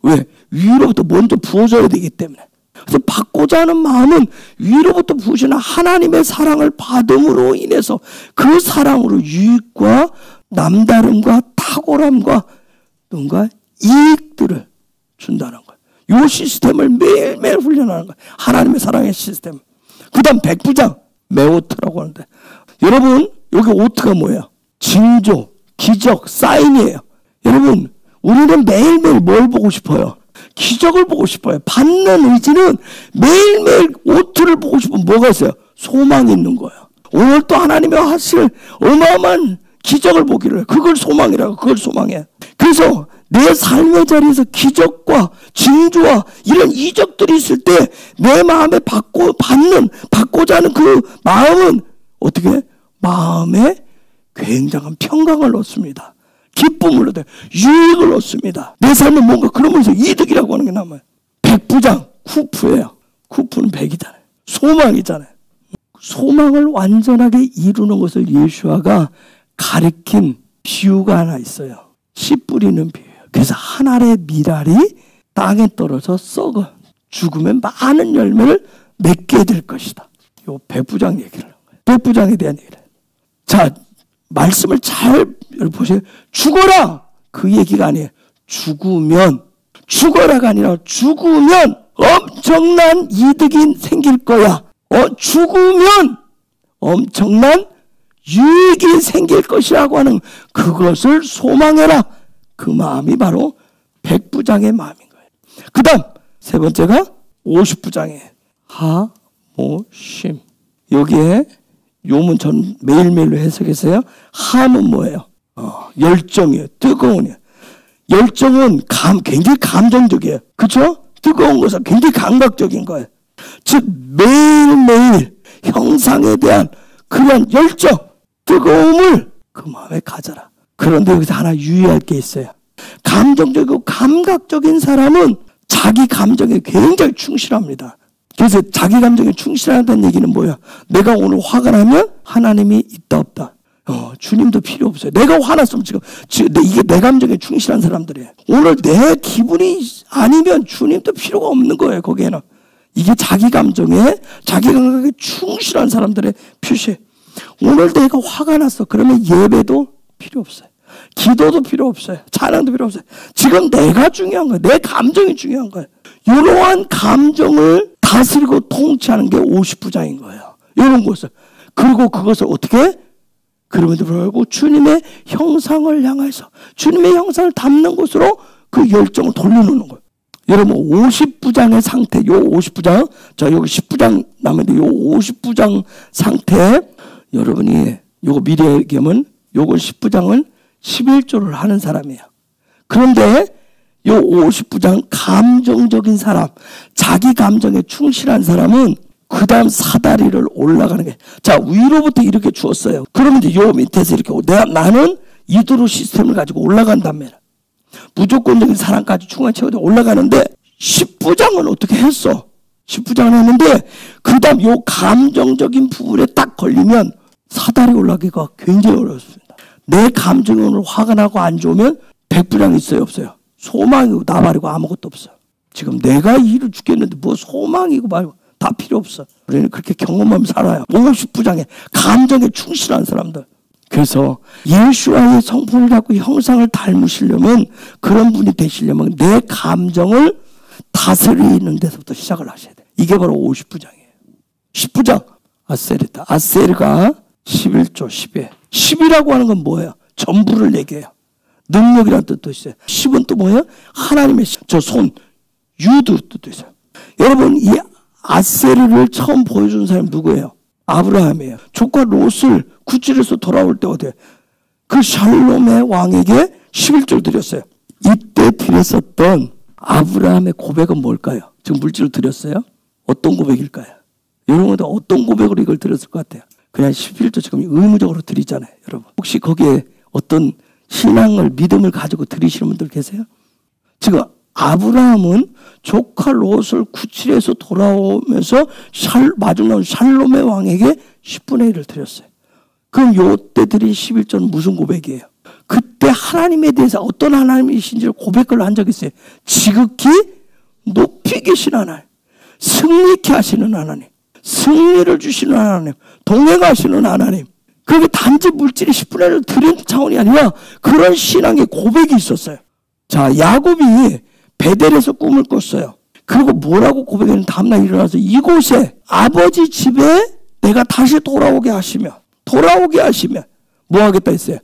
왜? 위로부터 먼저 부어줘야 되기 때문에. 그래서 받고자 하는 마음은 위로부터 부으시는 하나님의 사랑을 받음으로 인해서 그 사랑으로 유익과 남다름과 탁월함과 뭔가 이익들을 준다는 거예요. 이 시스템을 매일매일 훈련하는 거예요. 하나님의 사랑의 시스템. 그 다음 백부장, 메오트라고 하는데, 여러분 여기 오트가 뭐예요? 징조, 기적, 사인이에요. 여러분, 우리는 매일매일 뭘 보고 싶어요? 기적을 보고 싶어요. 받는 의지는 매일매일 오트를 보고 싶으면 뭐가 있어요? 소망이 있는 거예요. 오늘 또 하나님이 하실 어마어마한 기적을 보기를 해요. 그걸 소망이라고, 그걸 소망해. 그래서 내 삶의 자리에서 기적과 징조와 이런 이적들이 있을 때 내 마음에 받고자 하는 그 마음은 어떻게? 마음에 굉장한 평강을 얻습니다. 기쁨을 얻어요. 유익을 얻습니다. 내 삶은 뭔가 그러면서 이득이라고 하는 게 남아요. 백부장, 쿠프예요. 쿠프는 백이잖아요. 소망이잖아요. 소망을 완전하게 이루는 것을 예수아가 가리킨 비유가 하나 있어요. 씨 뿌리는 비유예요. 그래서 한 알의 밀알이 땅에 떨어져 썩어 죽으면 많은 열매를 맺게 될 것이다. 요 백부장 얘기를 하는 거예요. 백부장에 대한 얘기를 해요. 자, 말씀을 잘 보세요. 죽어라! 그 얘기가 아니에요. 죽어라가 아니라 죽으면 엄청난 이득이 생길 거야. 죽으면 엄청난 유익이 생길 것이라고 하는 그것을 소망해라. 그 마음이 바로 백부장의 마음인 거예요. 그 다음 세 번째가 50부장이에요. 하모심. 여기에 요문 전 매일매일로 해석했어요. 함은 뭐예요? 열정이에요. 뜨거운이에요. 열정은 굉장히 감정적이에요. 그렇죠? 뜨거운 것은 굉장히 감각적인 거예요. 즉 매일매일 형상에 대한 그런 열정, 뜨거움을 그 마음에 가져라. 그런데 여기서 하나 유의할 게 있어요. 감정적이고 감각적인 사람은 자기 감정에 굉장히 충실합니다. 그래서 자기 감정에 충실하다는 얘기는 뭐야? 내가 오늘 화가 나면 하나님이 있다 없다. 주님도 필요 없어요. 내가 화났으면 지금 이게 내 감정에 충실한 사람들이에요. 오늘 내 기분이 아니면 주님도 필요가 없는 거예요. 거기에는. 이게 자기 감정에 충실한 사람들의 표시예요. 오늘 내가 화가 났어. 그러면 예배도 필요 없어요. 기도도 필요 없어요. 찬양도 필요 없어요. 지금 내가 중요한 거예요. 내 감정이 중요한 거예요. 이러한 감정을 다스리고 통치하는 게 50부장인 거예요. 이런 것을. 그리고 그것을 어떻게? 그럼에도 불구하고 주님의 형상을 향해서 주님의 형상을 담는 곳으로 그 열정을 돌려놓는 거예요. 여러분 50부장의 상태, 요 50부장, 자 여기 10부장 남았는데 요 50부장 상태, 여러분이 요거 미리 얘기하면 요거 10부장을 11조를 하는 사람이에요. 그런데 요 50부장 감정적인 사람, 자기 감정에 충실한 사람은 그 다음 사다리를 올라가는 게, 자 위로부터 이렇게 주었어요. 그러면 이제 요 밑에서 이렇게 나는 이도로 시스템을 가지고 올라간다면 무조건적인 사랑까지 충만 채워져 올라가는데 10부장은 어떻게 했어? 10부장을 했는데 그 다음 요 감정적인 부분에 딱 걸리면 사다리 올라가기가 굉장히 어렵습니다. 내 감정이 오늘 화가 나고 안 좋으면 100부장 있어요 없어요? 소망이고 나발이고 아무것도 없어. 지금 내가 일을 죽겠는데 뭐 소망이고 말고 다 필요 없어. 우리는 그렇게 경험하며 살아요. 50부장에 감정에 충실한 사람들. 그래서 예수와의 성품을 갖고 형상을 닮으시려면, 그런 분이 되시려면 내 감정을 다스리는 데서부터 시작을 하셔야 돼요. 이게 바로 50부장이에요. 10부장 아세르다. 아세르가 11조 10에 10이라고 하는 건 뭐예요? 전부를 얘기해요. 능력이라는 뜻도 있어요. 10은 또 뭐예요? 하나님의 저 손, 유드 뜻도 있어요. 여러분 이 아세르를 처음 보여준 사람이 누구예요? 아브라함이에요. 조카 롯을 구칠에서 돌아올 때 어디에 그 샬롬의 왕에게 11조를 드렸어요. 이때 드렸었던 아브라함의 고백은 뭘까요? 지금 물질을 드렸어요? 어떤 고백일까요? 여러분들 어떤 고백으로 이걸 드렸을 것 같아요? 그냥 11조 지금 의무적으로 드리잖아요. 여러분 혹시 거기에 어떤 신앙을 믿음을 가지고 드리시는 분들 계세요? 지금 아브라함은 조카 롯을 구칠에서 돌아오면서 마중 나온 샬롬의 왕에게 10분의 1을 드렸어요. 그럼 요때 드린 11조는 무슨 고백이에요? 그때 하나님에 대해서 어떤 하나님이신지를 고백을 한 적이 있어요. 지극히 높이 계신 하나님, 승리케 하시는 하나님, 승리를 주시는 하나님, 동행하시는 하나님. 그게 단지 물질이 10분의 1을 드리는 차원이 아니라 그런 신앙의 고백이 있었어요. 자, 야곱이 베델에서 꿈을 꿨어요. 그리고 뭐라고 고백했는지 다음날 일어나서 이곳에 아버지 집에 내가 다시 돌아오게 하시며 뭐 하겠다 했어요?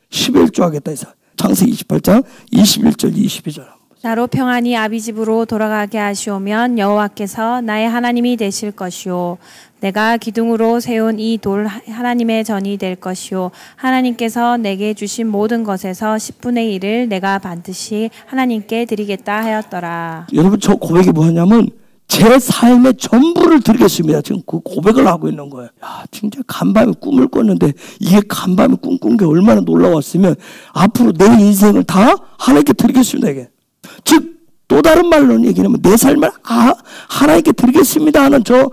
11조 하겠다 했어요. 창세기 28장 21절 22절. 나로 평안히 아비 집으로 돌아가게 하시오면 여호와께서 나의 하나님이 되실 것이요 내가 기둥으로 세운 이 돌 하나님의 전이 될 것이요 하나님께서 내게 주신 모든 것에서 10분의 1을 내가 반드시 하나님께 드리겠다 하였더라. 여러분 저 고백이 뭐냐면 제 삶의 전부를 드리겠습니다. 지금 그 고백을 하고 있는 거예요. 야, 진짜 간밤에 꿈을 꿨는데 이게 간밤에 꿈꾼 게 얼마나 놀라웠으면 앞으로 내 인생을 다 하나님께 드리겠습니다. 이게. 즉 또 다른 말로는 얘기하면 내 삶을 하나님께 드리겠습니다 하는 저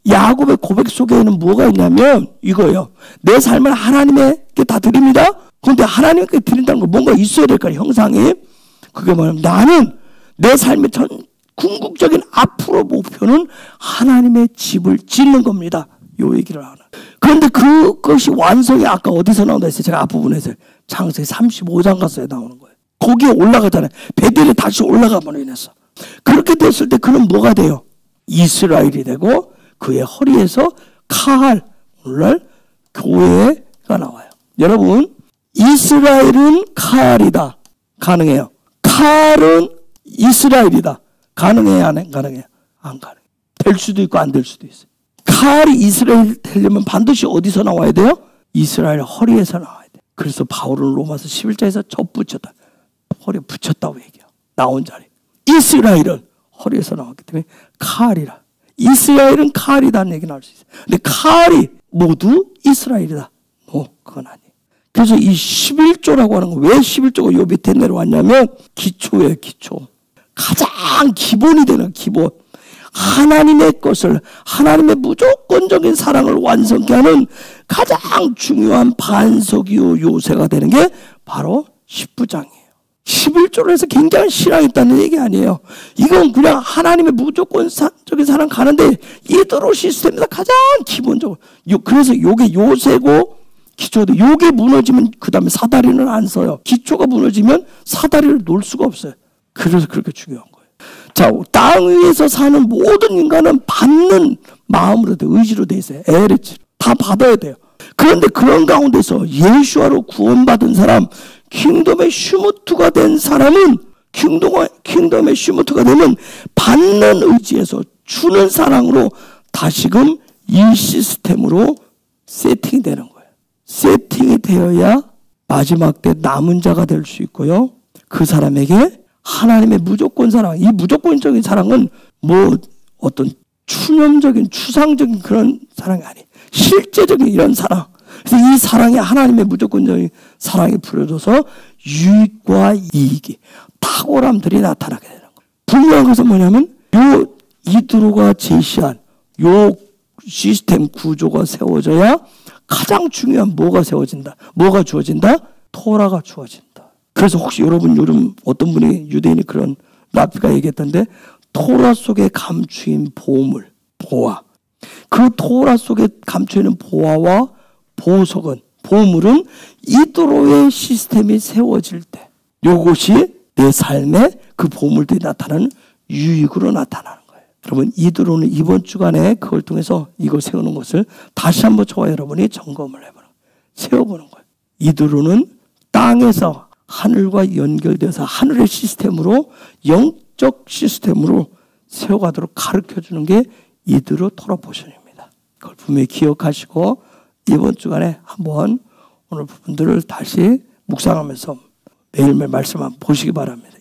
야곱의 고백 속에는 뭐가 있냐면 이거예요. 내 삶을 하나님께 다 드립니다. 그런데 하나님께 드린다는 건 뭔가 있어야 될 거예요. 형상이. 그게 뭐냐면 나는 내 삶의 전 궁극적인 앞으로 목표는 하나님의 집을 짓는 겁니다. 요 얘기를 하나. 그런데 그것이 완성이 아까 어디서 나온다 했어요? 제가 앞부분에서 창세기 35장 가서야 나오는 거예요. 거기에 올라가잖아요. 베델에 다시 올라가므로 인해서. 그렇게 됐을 때 그는 뭐가 돼요? 이스라엘이 되고 그의 허리에서 칼, 오늘날 교회가 나와요. 여러분 이스라엘은 칼이다. 가능해요. 칼은 이스라엘이다. 가능해요? 안 가능해요? 안 가능해요. 될 수도 있고 안 될 수도 있어요. 칼이 이스라엘 되려면 반드시 어디서 나와야 돼요? 이스라엘 허리에서 나와야 돼요. 그래서 바울은 로마서 11장에서 접붙였다. 허리에 붙였다고 얘기해요. 나온 자리. 이스라엘은 허리에서 나왔기 때문에 칼이라. 이스라엘은 칼이다는 얘기는 알 수 있어요. 근데 칼이 모두 이스라엘이다. 그건 아니에요. 그래서 이 11조라고 하는 건 왜 11조가 요 밑에 내려왔냐면 기초예요. 기초. 가장 기본이 되는 기본. 하나님의 것을, 하나님의 무조건적인 사랑을 완성케 하는 가장 중요한 반석이요 요새가 되는 게 바로 10부장이에요. 11조로 해서 굉장히 신앙이 있다는 얘기 아니에요. 이건 그냥 하나님의 무조건적인 사랑 가는데 이대로 시스템에서 가장 기본적으로. 그래서 요게 요새고 기초도 요게 무너지면 그 다음에 사다리는 안 서요. 기초가 무너지면 사다리를 놓을 수가 없어요. 그래서 그렇게 중요한 거예요. 자, 땅 위에서 사는 모든 인간은 받는 마음으로 돼, 의지로 돼 있어요. 에레치 다 받아야 돼요. 그런데 그런 가운데서 예수와로 구원받은 사람, 킹덤의 슈무트가 된 사람은 킹덤의 슈무트가 되면 받는 의지에서 주는 사랑으로 다시금 이 시스템으로 세팅이 되는 거예요. 세팅이 되어야 마지막 때 남은 자가 될 수 있고요. 그 사람에게 하나님의 무조건 사랑, 이 무조건적인 사랑은 뭐 어떤 추념적인 추상적인 그런 사랑이 아니에요. 실제적인 이런 사랑. 그래서 이 사랑이 하나님의 무조건적인 사랑이 부려져서 유익과 이익이 탁월함들이 나타나게 되는 거예요. 분명한 것은 뭐냐면 요 이드로가 제시한 요 시스템 구조가 세워져야 가장 중요한 뭐가 세워진다. 뭐가 주어진다? 토라가 주어진다. 그래서 혹시 여러분 요즘 어떤 분이 유대인이 그런 라피가 얘기했던데 토라 속에 감추인 보물, 보화. 그 토라 속에 감추있는 보화와 보석은, 보물은 이드로의 시스템이 세워질 때 요것이 내 삶에 그 보물들이 나타나는 유익으로 나타나는 거예요. 여러분 이드로는 이번 주간에 그걸 통해서 이걸 세우는 것을 다시 한번 저와 여러분이 점검을 해보는 거예요. 세워보는 거예요. 이드로는 땅에서 하늘과 연결돼서 하늘의 시스템으로 영적 시스템으로 세워가도록 가르쳐주는 게 이드로 토라 포션입니다. 그걸 분명히 기억하시고 이번 주간에 한번 오늘 부분들을 다시 묵상하면서 매일매일 말씀 한번 보시기 바랍니다.